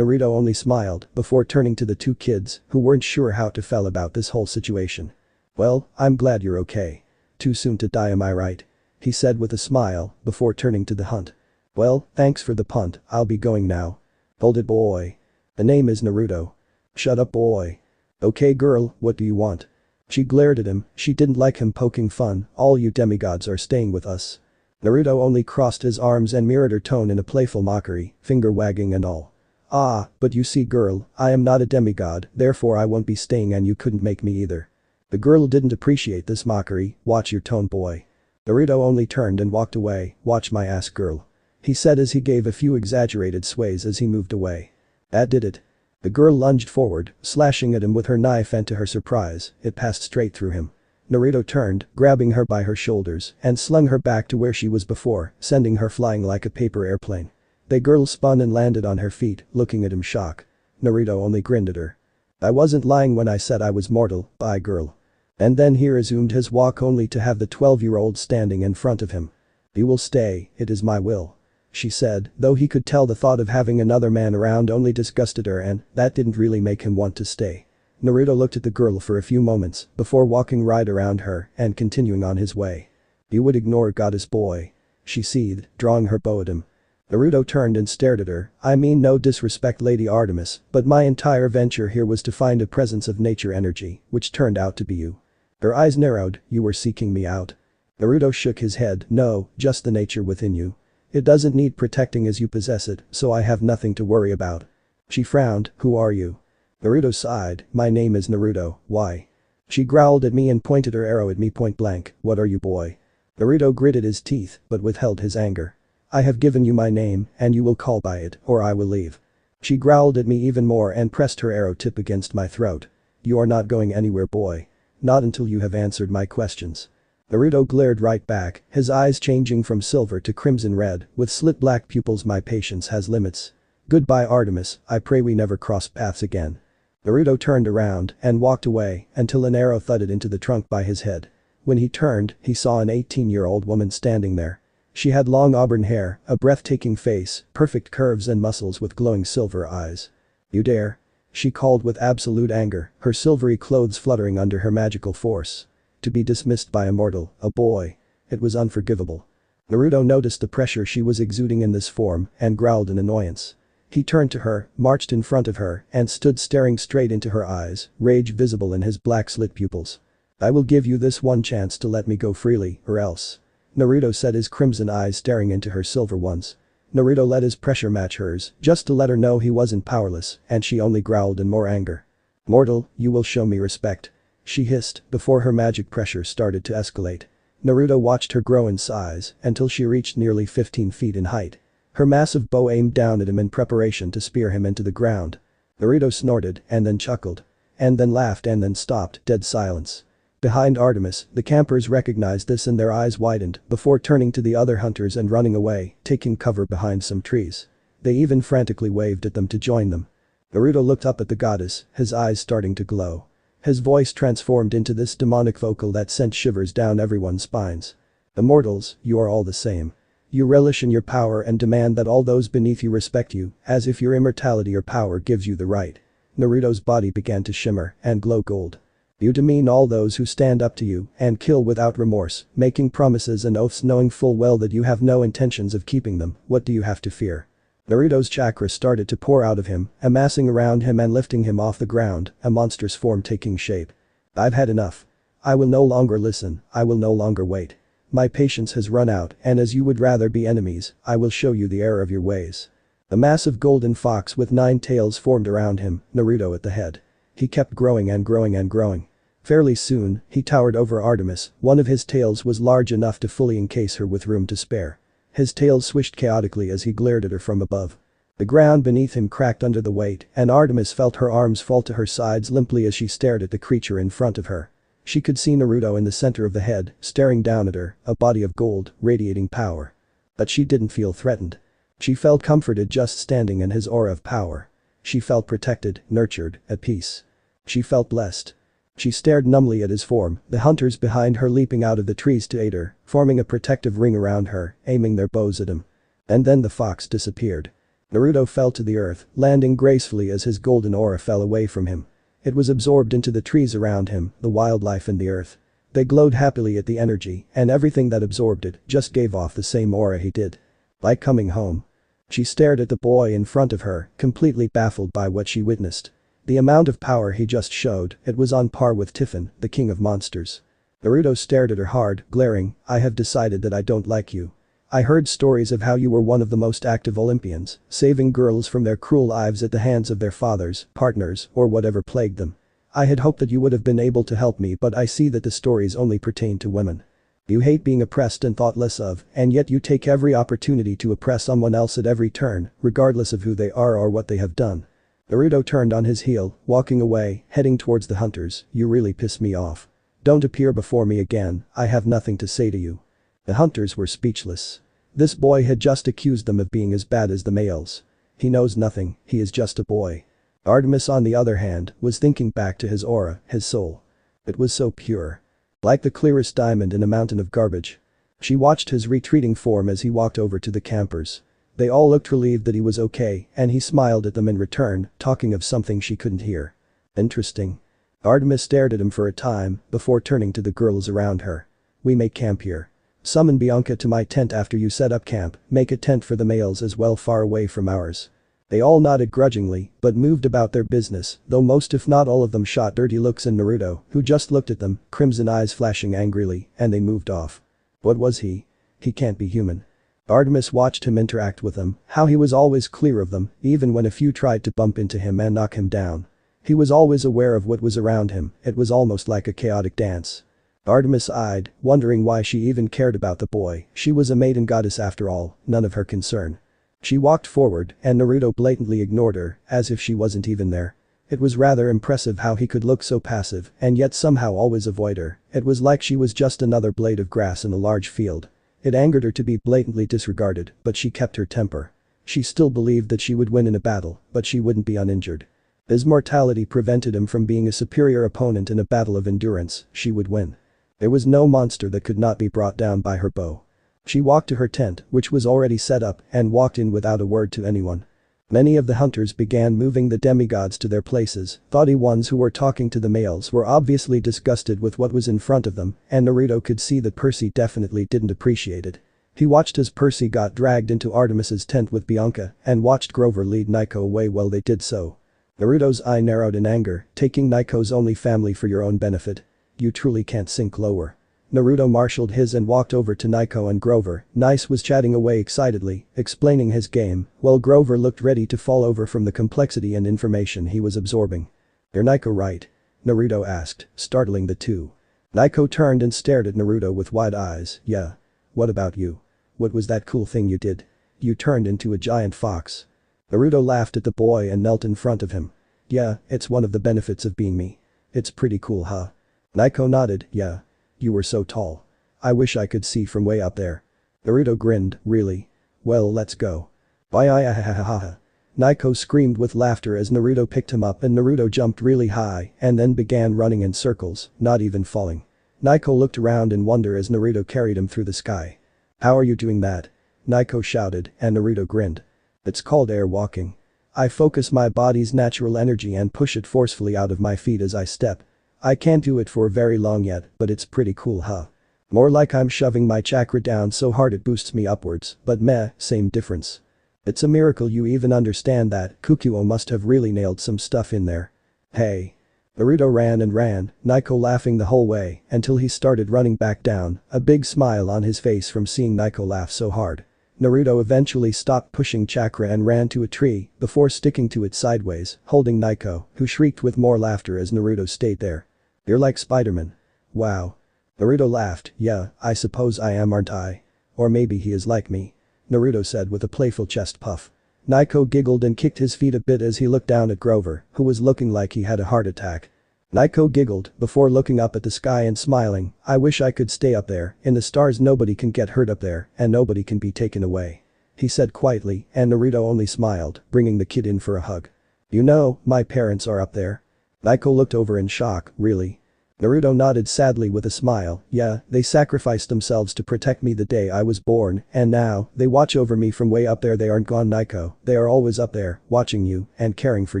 Naruto only smiled before turning to the two kids, who weren't sure how to feel about this whole situation. Well, I'm glad you're okay. Too soon to die, am I right? He said with a smile, before turning to the hunt. Well, thanks for the punt, I'll be going now. Hold it boy. The name is Naruto. Shut up boy. Okay girl, what do you want? She glared at him, she didn't like him poking fun, all you demigods are staying with us. Naruto only crossed his arms and mirrored her tone in a playful mockery, finger wagging and all. Ah, but you see girl, I am not a demigod, therefore I won't be staying and you couldn't make me either. The girl didn't appreciate this mockery, watch your tone boy. Naruto only turned and walked away, watch my ass girl. He said as he gave a few exaggerated sways as he moved away. That did it. The girl lunged forward, slashing at him with her knife and to her surprise, it passed straight through him. Naruto turned, grabbing her by her shoulders, and slung her back to where she was before, sending her flying like a paper airplane. The girl spun and landed on her feet, looking at him shocked. Naruto only grinned at her. I wasn't lying when I said I was mortal, bye girl. And then he resumed his walk only to have the 12-year-old standing in front of him. You will stay, it is my will. She said, though he could tell the thought of having another man around only disgusted her and that didn't really make him want to stay. Naruto looked at the girl for a few moments before walking right around her and continuing on his way. You would ignore goddess boy. She seethed, drawing her bow at him. Naruto turned and stared at her, I mean no disrespect Lady Artemis, but my entire venture here was to find a presence of nature energy, which turned out to be you. Her eyes narrowed, you were seeking me out. Naruto shook his head, no, just the nature within you. It doesn't need protecting as you possess it, so I have nothing to worry about. She frowned, who are you? Naruto sighed, my name is Naruto, why? She growled at me and pointed her arrow at me point blank, what are you boy? Naruto gritted his teeth, but withheld his anger. I have given you my name, and you will call by it, or I will leave. She growled at me even more and pressed her arrow tip against my throat. You are not going anywhere boy. Not until you have answered my questions. Naruto glared right back, his eyes changing from silver to crimson red, with slit black pupils. My patience has limits. Goodbye Artemis, I pray we never cross paths again. Naruto turned around and walked away until an arrow thudded into the trunk by his head. When he turned, he saw an 18-year-old woman standing there. She had long auburn hair, a breathtaking face, perfect curves and muscles with glowing silver eyes. You dare? She called with absolute anger, her silvery clothes fluttering under her magical force. To be dismissed by a mortal, a boy. It was unforgivable. Naruto noticed the pressure she was exuding in this form and growled in annoyance. He turned to her, marched in front of her, and stood staring straight into her eyes, rage visible in his black slit pupils. I will give you this one chance to let me go freely, or else. Naruto said, his crimson eyes staring into her silver ones. Naruto let his pressure match hers, just to let her know he wasn't powerless, and she only growled in more anger. Mortal, you will show me respect. She hissed before her magic pressure started to escalate. Naruto watched her grow in size until she reached nearly 15 feet in height. Her massive bow aimed down at him in preparation to spear him into the ground. Naruto snorted and then chuckled. And then laughed and then stopped, dead silence. Behind Artemis, the campers recognized this and their eyes widened before turning to the other hunters and running away, taking cover behind some trees. They even frantically waved at them to join them. Naruto looked up at the goddess, his eyes starting to glow. His voice transformed into this demonic vocal that sent shivers down everyone's spines. Immortals, you are all the same. You relish in your power and demand that all those beneath you respect you, as if your immortality or power gives you the right. Naruto's body began to shimmer and glow gold. You demean all those who stand up to you and kill without remorse, making promises and oaths knowing full well that you have no intentions of keeping them. What do you have to fear? Naruto's chakra started to pour out of him, amassing around him and lifting him off the ground, a monstrous form taking shape. I've had enough. I will no longer listen, I will no longer wait. My patience has run out, and as you would rather be enemies, I will show you the error of your ways. A massive golden fox with 9 tails formed around him, Naruto at the head. He kept growing and growing and growing. Fairly soon, he towered over Artemis, one of his tails was large enough to fully encase her with room to spare. His tail swished chaotically as he glared at her from above. The ground beneath him cracked under the weight, and Artemis felt her arms fall to her sides limply as she stared at the creature in front of her. She could see Naruto in the center of the head, staring down at her, a body of gold, radiating power. But she didn't feel threatened. She felt comforted just standing in his aura of power. She felt protected, nurtured, at peace. She felt blessed. She stared numbly at his form, the hunters behind her leaping out of the trees to aid her, forming a protective ring around her, aiming their bows at him. And then the fox disappeared. Naruto fell to the earth, landing gracefully as his golden aura fell away from him. It was absorbed into the trees around him, the wildlife and the earth. They glowed happily at the energy, and everything that absorbed it just gave off the same aura he did. Like coming home. She stared at the boy in front of her, completely baffled by what she witnessed. The amount of power he just showed, it was on par with Tiffin, the king of monsters. Naruto stared at her hard, glaring, I have decided that I don't like you. I heard stories of how you were one of the most active Olympians, saving girls from their cruel lives at the hands of their fathers, partners, or whatever plagued them. I had hoped that you would have been able to help me, but I see that the stories only pertain to women. You hate being oppressed and thought less of, and yet you take every opportunity to oppress someone else at every turn, regardless of who they are or what they have done. Naruto turned on his heel, walking away, heading towards the hunters. You really piss me off. Don't appear before me again, I have nothing to say to you. The hunters were speechless. This boy had just accused them of being as bad as the males. He knows nothing, he is just a boy. Artemis on the other hand, was thinking back to his aura, his soul. It was so pure. Like the clearest diamond in a mountain of garbage. She watched his retreating form as he walked over to the campers. They all looked relieved that he was okay, and he smiled at them in return, talking of something she couldn't hear. Interesting. Artemis stared at him for a time, before turning to the girls around her. We may camp here. Summon Bianca to my tent after you set up camp, make a tent for the males as well far away from ours. They all nodded grudgingly, but moved about their business, though most if not all of them shot dirty looks at Naruto, who just looked at them, crimson eyes flashing angrily, and they moved off. What was he? He can't be human. Artemis watched him interact with them, how he was always clear of them, even when a few tried to bump into him and knock him down. He was always aware of what was around him, it was almost like a chaotic dance. Artemis eyed, wondering why she even cared about the boy, she was a maiden goddess after all, none of her concern. She walked forward, and Naruto blatantly ignored her, as if she wasn't even there. It was rather impressive how he could look so passive, and yet somehow always avoid her, it was like she was just another blade of grass in a large field. It angered her to be blatantly disregarded, but she kept her temper. She still believed that she would win in a battle, but she wouldn't be uninjured. His mortality prevented him from being a superior opponent in a battle of endurance, she would win. There was no monster that could not be brought down by her bow. She walked to her tent, which was already set up, and walked in without a word to anyone. Many of the hunters began moving the demigods to their places, thoughty ones who were talking to the males were obviously disgusted with what was in front of them, and Naruto could see that Percy definitely didn't appreciate it. He watched as Percy got dragged into Artemis's tent with Bianca, and watched Grover lead Nico away while they did so. Naruto's eye narrowed in anger, taking Nico's only family for your own benefit. You truly can't sink lower. Naruto marshaled his and walked over to Nico and Grover. Nice was chatting away excitedly, explaining his game, while Grover looked ready to fall over from the complexity and information he was absorbing. You're Nico, right? Naruto asked, startling the two. Nico turned and stared at Naruto with wide eyes. Yeah. What about you? What was that cool thing you did? You turned into a giant fox. Naruto laughed at the boy and knelt in front of him. Yeah, it's one of the benefits of being me. It's pretty cool, huh? Nico nodded. Yeah. You were so tall. I wish I could see from way up there. Naruto grinned. Really? Well, let's go. Bye. Nico screamed with laughter as Naruto picked him up, and Naruto jumped really high and then began running in circles, not even falling. Nico looked around in wonder as Naruto carried him through the sky. How are you doing that? Nico shouted, and Naruto grinned. It's called air walking. I focus my body's natural energy and push it forcefully out of my feet as I step. I can't do it for very long yet, but it's pretty cool, huh? More like I'm shoving my chakra down so hard it boosts me upwards, but meh, same difference. It's a miracle you even understand that. Kukuo must have really nailed some stuff in there. Hey. Naruto ran and ran, Naiko laughing the whole way until he started running back down, a big smile on his face from seeing Naiko laugh so hard. Naruto eventually stopped pushing chakra and ran to a tree before sticking to it sideways, holding Naiko, who shrieked with more laughter as Naruto stayed there. You're like Spider-Man. Wow. Naruto laughed, yeah, I suppose I am, aren't I? Or maybe he is like me. Naruto said with a playful chest puff. Naiko giggled and kicked his feet a bit as he looked down at Grover, who was looking like he had a heart attack. Naiko giggled before looking up at the sky and smiling, I wish I could stay up there, in the stars nobody can get hurt up there and nobody can be taken away. He said quietly and Naruto only smiled, bringing the kid in for a hug. You know, my parents are up there. Naiko looked over in shock, really? Naruto nodded sadly with a smile, yeah, they sacrificed themselves to protect me the day I was born and now, they watch over me from way up there. They aren't gone, Naiko, they are always up there, watching you and caring for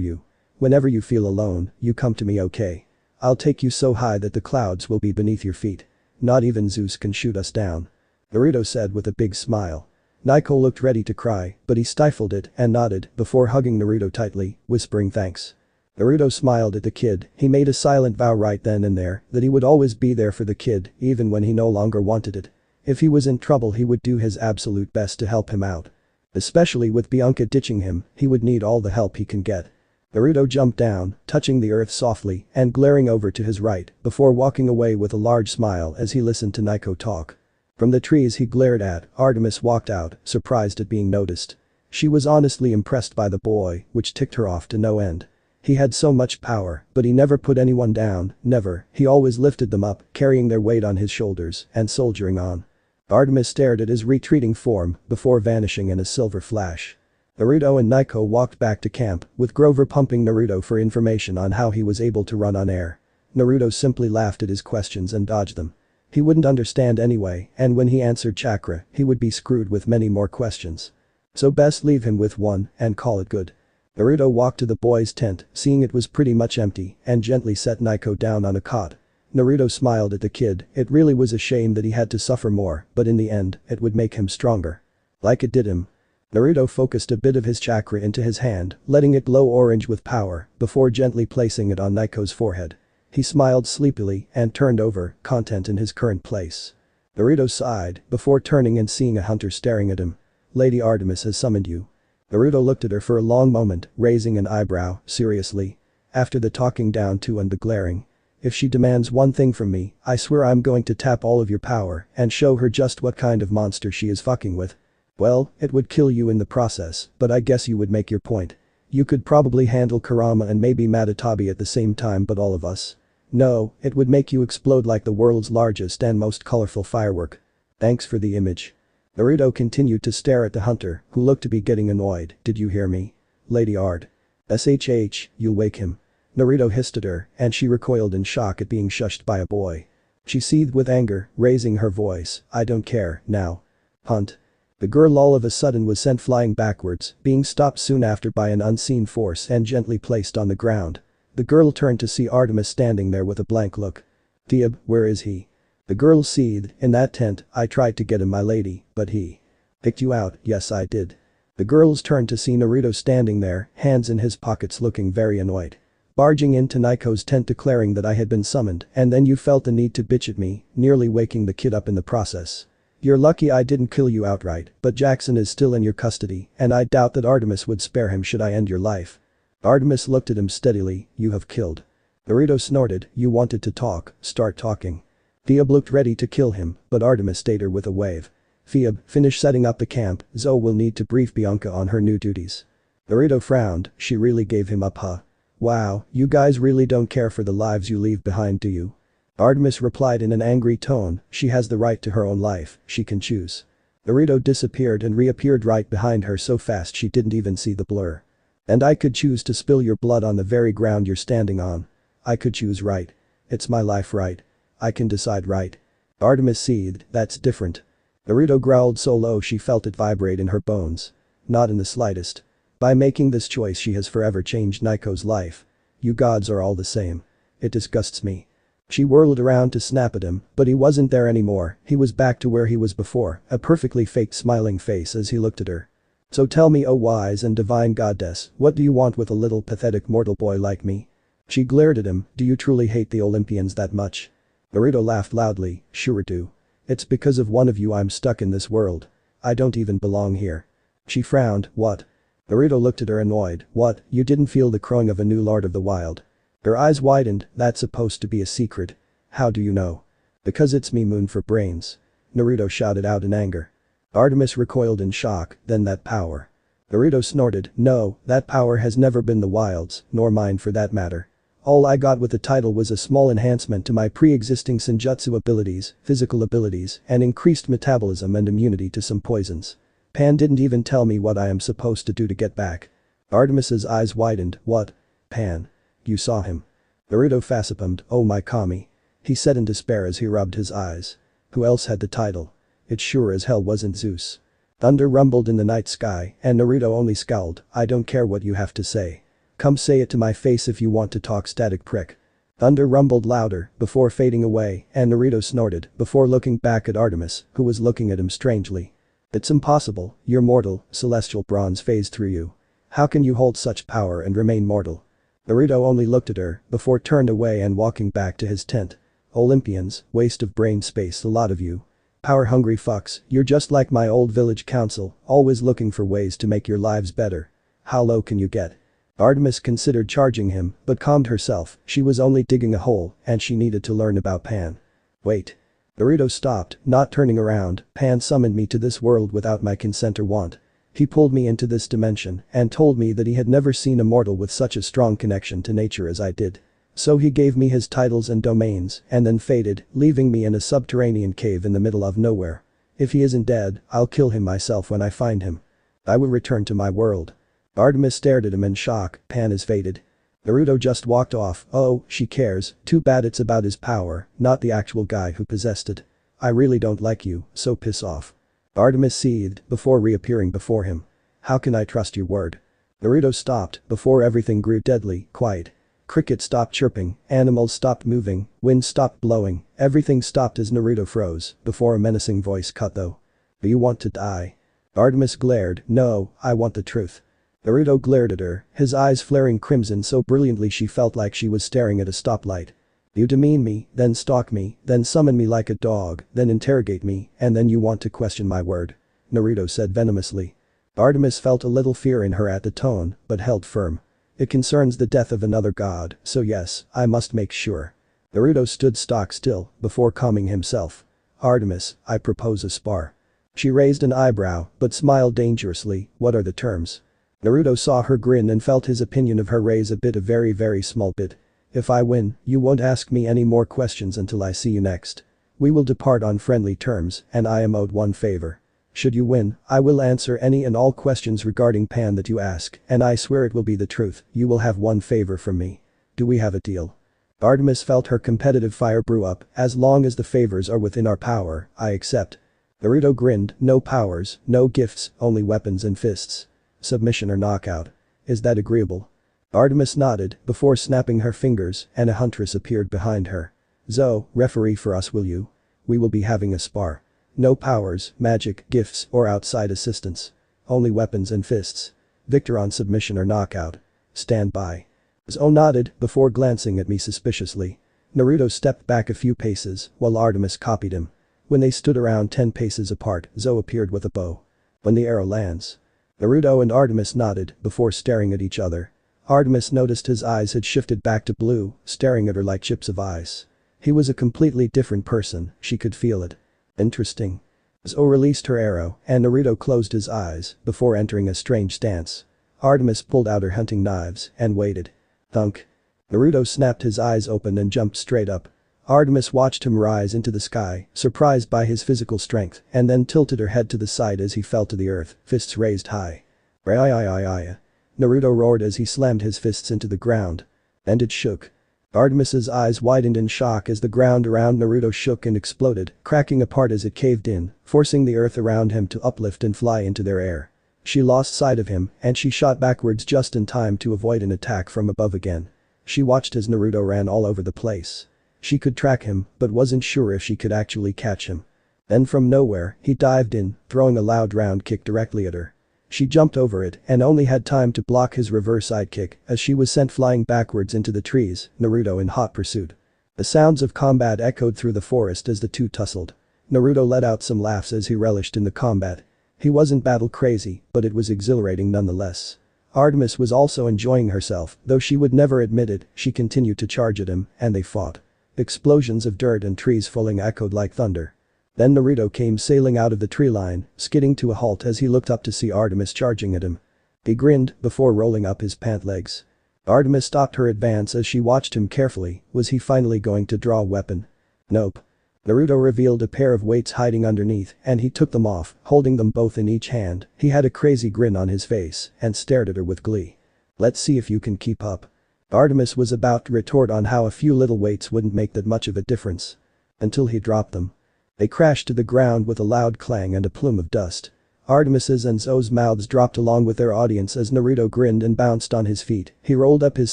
you. Whenever you feel alone, you come to me, okay? I'll take you so high that the clouds will be beneath your feet. Not even Zeus can shoot us down. Naruto said with a big smile. Naiko looked ready to cry, but he stifled it and nodded before hugging Naruto tightly, whispering thanks. Naruto smiled at the kid, he made a silent vow right then and there that he would always be there for the kid even when he no longer wanted it. If he was in trouble he would do his absolute best to help him out. Especially with Bianca ditching him, he would need all the help he can get. Naruto jumped down, touching the earth softly and glaring over to his right before walking away with a large smile as he listened to Naiko talk. From the trees he glared at, Artemis walked out, surprised at being noticed. She was honestly impressed by the boy, which ticked her off to no end. He had so much power, but he never put anyone down, never, he always lifted them up, carrying their weight on his shoulders and soldiering on. Artemis stared at his retreating form before vanishing in a silver flash. Naruto and Naiko walked back to camp, with Grover pumping Naruto for information on how he was able to run on air. Naruto simply laughed at his questions and dodged them. He wouldn't understand anyway, and when he answered chakra, he would be screwed with many more questions. So best leave him with one and call it good. Naruto walked to the boys' tent, seeing it was pretty much empty, and gently set Naiko down on a cot. Naruto smiled at the kid, it really was a shame that he had to suffer more, but in the end, it would make him stronger. Like it did him. Naruto focused a bit of his chakra into his hand, letting it glow orange with power, before gently placing it on Naiko's forehead. He smiled sleepily and turned over, content in his current place. Naruto sighed, before turning and seeing a hunter staring at him. Lady Artemis has summoned you. Naruto looked at her for a long moment, raising an eyebrow, seriously. After the talking down to and the glaring. If she demands one thing from me, I swear I'm going to tap all of your power and show her just what kind of monster she is fucking with. Well, it would kill you in the process, but I guess you would make your point. You could probably handle Kurama and maybe Matatabi at the same time, but all of us? No, it would make you explode like the world's largest and most colorful firework. Thanks for the image. Naruto continued to stare at the hunter, who looked to be getting annoyed. Did you hear me? Lady Ard. SHH, you'll wake him. Naruto hissed at her, and she recoiled in shock at being shushed by a boy. She seethed with anger, raising her voice, I don't care, now. Hunt. The girl all of a sudden was sent flying backwards, being stopped soon after by an unseen force and gently placed on the ground. The girl turned to see Artemis standing there with a blank look. Theab, where is he? The girl seethed, in that tent, I tried to get him, my lady, but he picked you out, yes I did. The girls turned to see Naruto standing there, hands in his pockets looking very annoyed. Barging into Naiko's tent declaring that I had been summoned and then you felt the need to bitch at me, nearly waking the kid up in the process. You're lucky I didn't kill you outright, but Jackson is still in your custody and I doubt that Artemis would spare him should I end your life. Artemis looked at him steadily, you have killed. Naruto snorted, you wanted to talk, start talking. Theab looked ready to kill him, but Artemis stayed her with a wave. Theab, finish setting up the camp, Zoe will need to brief Bianca on her new duties. Naruto frowned, she really gave him up, huh? Wow, you guys really don't care for the lives you leave behind, do you? Artemis replied in an angry tone, she has the right to her own life, she can choose. Naruto disappeared and reappeared right behind her so fast she didn't even see the blur. And I could choose to spill your blood on the very ground you're standing on. I could choose, right? It's my life, right? I can decide, right? Artemis seethed, that's different. Naruto growled so low she felt it vibrate in her bones. Not in the slightest. By making this choice she has forever changed Naiko's life. You gods are all the same. It disgusts me. She whirled around to snap at him, but he wasn't there anymore, he was back to where he was before, a perfectly faked smiling face as he looked at her. So tell me, O wise and divine goddess, what do you want with a little pathetic mortal boy like me?" She glared at him. "Do you truly hate the Olympians that much?" Naruto laughed loudly. "Sure do. It's because of one of you I'm stuck in this world. I don't even belong here." She frowned. "What?" Naruto looked at her annoyed. "What, you didn't feel the crowing of a new Lord of the Wild?" Her eyes widened. "That's supposed to be a secret. How do you know?" "Because it's me, Moon for brains," Naruto shouted out in anger. Artemis recoiled in shock. "Then that power?" Naruto snorted. "No, that power has never been the Wild's, nor mine for that matter. All I got with the title was a small enhancement to my pre-existing senjutsu abilities, physical abilities, and increased metabolism and immunity to some poisons. Pan didn't even tell me what I am supposed to do to get back." Artemis's eyes widened. "What? Pan? You saw him?" Naruto facepalmed. "Oh my kami," he said in despair as he rubbed his eyes. "Who else had the title? It sure as hell wasn't Zeus." Thunder rumbled in the night sky, and Naruto only scowled. "I don't care what you have to say. Come say it to my face if you want to talk, static prick." Thunder rumbled louder, before fading away, and Naruto snorted, before looking back at Artemis, who was looking at him strangely. "It's impossible, you're mortal, celestial bronze phased through you. How can you hold such power and remain mortal?" Naruto only looked at her, before turned away and walking back to his tent. "Olympians, waste of brain space, the lot of you. Power-hungry fucks, you're just like my old village council, always looking for ways to make your lives better. How low can you get?" Artemis considered charging him, but calmed herself. She was only digging a hole, and she needed to learn about Pan. "Wait." Naruto stopped, not turning around. "Pan summoned me to this world without my consent or want. He pulled me into this dimension and told me that he had never seen a mortal with such a strong connection to nature as I did. So he gave me his titles and domains and then faded, leaving me in a subterranean cave in the middle of nowhere. If he isn't dead, I'll kill him myself when I find him. I will return to my world." Artemis stared at him in shock. "Pan is fated." Naruto just walked off. "Oh, she cares, too bad it's about his power, not the actual guy who possessed it. I really don't like you, so piss off." Artemis seethed, before reappearing before him. "How can I trust your word?" Naruto stopped, before everything grew deadly quiet. Crickets stopped chirping, animals stopped moving, wind stopped blowing, everything stopped as Naruto froze, before a menacing voice cut though. "Do you want to die?" Artemis glared. "No, I want the truth." Naruto glared at her, his eyes flaring crimson so brilliantly she felt like she was staring at a stoplight. "You demean me, then stalk me, then summon me like a dog, then interrogate me, and then you want to question my word," Naruto said venomously. Artemis felt a little fear in her at the tone, but held firm. "It concerns the death of another god, so yes, I must make sure." Naruto stood stock still, before calming himself. "Artemis, I propose a spar." She raised an eyebrow, but smiled dangerously. "What are the terms?" Naruto saw her grin and felt his opinion of her raise a bit, a very very small bit. "If I win, you won't ask me any more questions until I see you next. We will depart on friendly terms, and I am owed one favor. Should you win, I will answer any and all questions regarding Pan that you ask, and I swear it will be the truth. You will have one favor from me. Do we have a deal?" Artemis felt her competitive fire brew up. "As long as the favors are within our power, I accept." Naruto grinned. "No powers, no gifts, only weapons and fists. Submission or knockout. Is that agreeable?" Artemis nodded, before snapping her fingers, and a huntress appeared behind her. "Zo, referee for us, will you? We will be having a spar. No powers, magic, gifts, or outside assistance. Only weapons and fists. Victor on submission or knockout. Stand by." Zo nodded, before glancing at me suspiciously. Naruto stepped back a few paces, while Artemis copied him. When they stood around 10 paces apart, Zo appeared with a bow. "When the arrow lands." Naruto and Artemis nodded, before staring at each other. Artemis noticed his eyes had shifted back to blue, staring at her like chips of ice. He was a completely different person, she could feel it. Interesting. Zo released her arrow, and Naruto closed his eyes, before entering a strange stance. Artemis pulled out her hunting knives, and waited. Thunk. Naruto snapped his eyes open and jumped straight up. Artemis watched him rise into the sky, surprised by his physical strength, and then tilted her head to the side as he fell to the earth, fists raised high. "Rai-ai-ai-ai." Naruto roared as he slammed his fists into the ground. And it shook. Artemis's eyes widened in shock as the ground around Naruto shook and exploded, cracking apart as it caved in, forcing the earth around him to uplift and fly into their air. She lost sight of him, and she shot backwards just in time to avoid an attack from above again. She watched as Naruto ran all over the place. She could track him, but wasn't sure if she could actually catch him. Then from nowhere, he dived in, throwing a loud round kick directly at her. She jumped over it and only had time to block his reverse sidekick as she was sent flying backwards into the trees, Naruto in hot pursuit. The sounds of combat echoed through the forest as the two tussled. Naruto let out some laughs as he relished in the combat. He wasn't battle crazy, but it was exhilarating nonetheless. Artemis was also enjoying herself, though she would never admit it. She continued to charge at him, and they fought. Explosions of dirt and trees falling echoed like thunder. Then Naruto came sailing out of the tree line, skidding to a halt as he looked up to see Artemis charging at him. He grinned before rolling up his pant legs. Artemis stopped her advance as she watched him carefully. Was he finally going to draw a weapon? Nope. Naruto revealed a pair of weights hiding underneath and he took them off, holding them both in each hand. He had a crazy grin on his face and stared at her with glee. Let's see if you can keep up. Artemis was about to retort on how a few little weights wouldn't make that much of a difference. Until he dropped them. They crashed to the ground with a loud clang and a plume of dust. Artemis's and Zoe's mouths dropped along with their audience as Naruto grinned and bounced on his feet. He rolled up his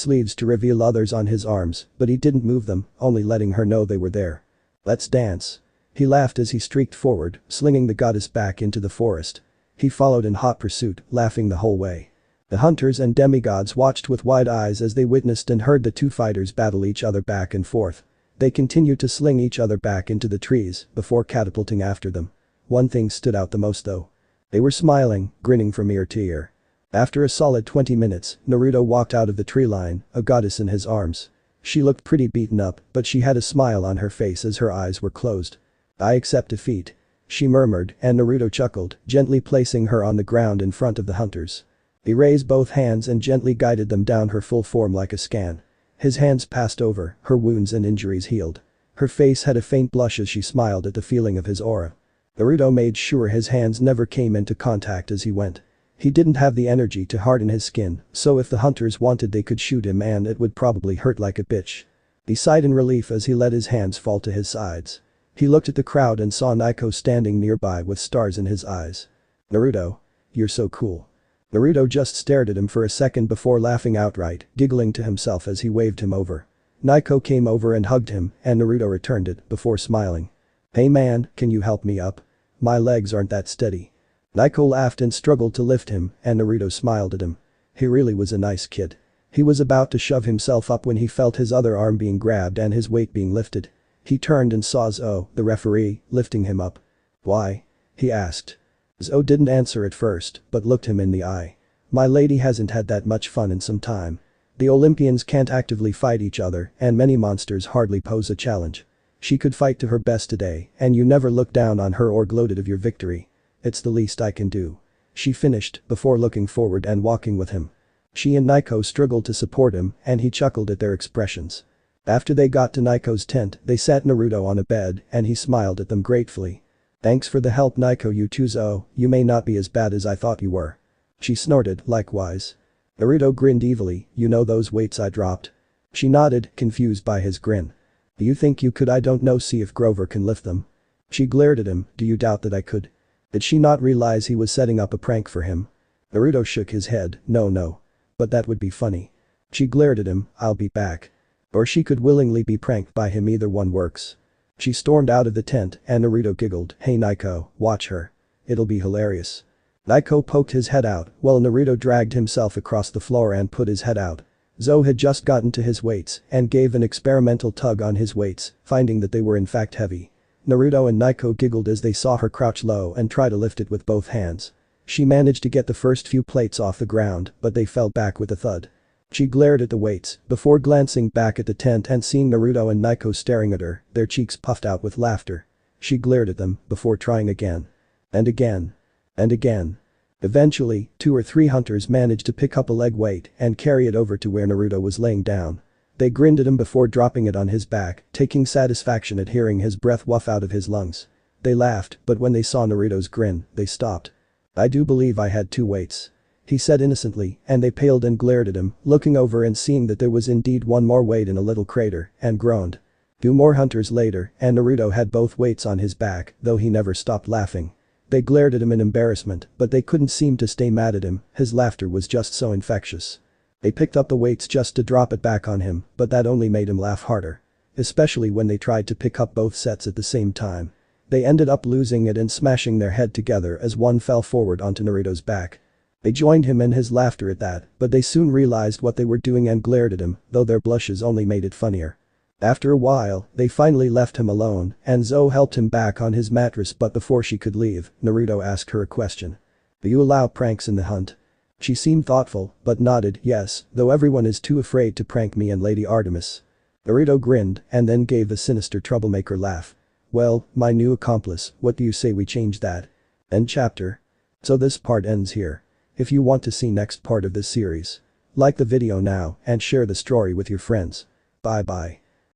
sleeves to reveal others on his arms, but he didn't move them, only letting her know they were there. Let's dance. He laughed as he streaked forward, slinging the goddess back into the forest. He followed in hot pursuit, laughing the whole way. The hunters and demigods watched with wide eyes as they witnessed and heard the two fighters battle each other back and forth. They continued to sling each other back into the trees before catapulting after them. One thing stood out the most though. They were smiling, grinning from ear to ear. After a solid 20 minutes, Naruto walked out of the tree line, a goddess in his arms. She looked pretty beaten up, but she had a smile on her face as her eyes were closed. I accept defeat. She murmured, and Naruto chuckled, gently placing her on the ground in front of the hunters. He raised both hands and gently guided them down her full form like a scan. His hands passed over, her wounds and injuries healed. Her face had a faint blush as she smiled at the feeling of his aura. Naruto made sure his hands never came into contact as he went. He didn't have the energy to harden his skin, so if the hunters wanted they could shoot him and it would probably hurt like a bitch. He sighed in relief as he let his hands fall to his sides. He looked at the crowd and saw Naiko standing nearby with stars in his eyes. Naruto. You're so cool. Naruto just stared at him for a second before laughing outright, giggling to himself as he waved him over. Naiko came over and hugged him, and Naruto returned it before smiling. Hey man, can you help me up? My legs aren't that steady. Naiko laughed and struggled to lift him, and Naruto smiled at him. He really was a nice kid. He was about to shove himself up when he felt his other arm being grabbed and his weight being lifted. He turned and saw Zoe, the referee, lifting him up. Why? He asked. Zoe didn't answer at first, but looked him in the eye. My lady hasn't had that much fun in some time. The Olympians can't actively fight each other, and many monsters hardly pose a challenge. She could fight to her best today, and you never looked down on her or gloated of your victory. It's the least I can do. She finished, before looking forward and walking with him. She and Naiko struggled to support him, and he chuckled at their expressions. After they got to Naiko's tent, they sat Naruto on a bed, and he smiled at them gratefully. Thanks for the help Naiko, you too Zoe, you may not be as bad as I thought you were. She snorted, likewise. Naruto grinned evilly, you know those weights I dropped? She nodded, confused by his grin. Do you think you could? I don't know, see if Grover can lift them. She glared at him, do you doubt that I could? Did she not realize he was setting up a prank for him? Naruto shook his head, no. But that would be funny. She glared at him, I'll be back. Or she could willingly be pranked by him, either one works. She stormed out of the tent and Naruto giggled, hey Naiko, watch her. It'll be hilarious. Naiko poked his head out while Naruto dragged himself across the floor and put his head out. Zoe had just gotten to his weights and gave an experimental tug on his weights, finding that they were in fact heavy. Naruto and Naiko giggled as they saw her crouch low and try to lift it with both hands. She managed to get the first few plates off the ground, but they fell back with a thud. She glared at the weights before glancing back at the tent and seeing Naruto and Naiko staring at her, their cheeks puffed out with laughter. She glared at them before trying again. And again. And again. Eventually, 2 or 3 hunters managed to pick up a leg weight and carry it over to where Naruto was laying down. They grinned at him before dropping it on his back, taking satisfaction at hearing his breath waft out of his lungs. They laughed, but when they saw Naruto's grin, they stopped. I do believe I had 2 weights. He said innocently, and they paled and glared at him, looking over and seeing that there was indeed 1 more weight in a little crater, and groaned. 2 more hunters later, and Naruto had both weights on his back, though he never stopped laughing. They glared at him in embarrassment, but they couldn't seem to stay mad at him, his laughter was just so infectious. They picked up the weights just to drop it back on him, but that only made him laugh harder. Especially when they tried to pick up both sets at the same time. They ended up losing it and smashing their head together as one fell forward onto Naruto's back. They joined him in his laughter at that, but they soon realized what they were doing and glared at him, though their blushes only made it funnier. After a while, they finally left him alone, and Zoe helped him back on his mattress, but before she could leave, Naruto asked her a question. "Do you allow pranks in the hunt?" She seemed thoughtful, but nodded yes, though everyone is too afraid to prank me and Lady Artemis. Naruto grinned and then gave the sinister troublemaker laugh. "Well, my new accomplice, what do you say we change that?" End chapter. So this part ends here. If you want to see next part of this series, like the video now and share the story with your friends. Bye bye.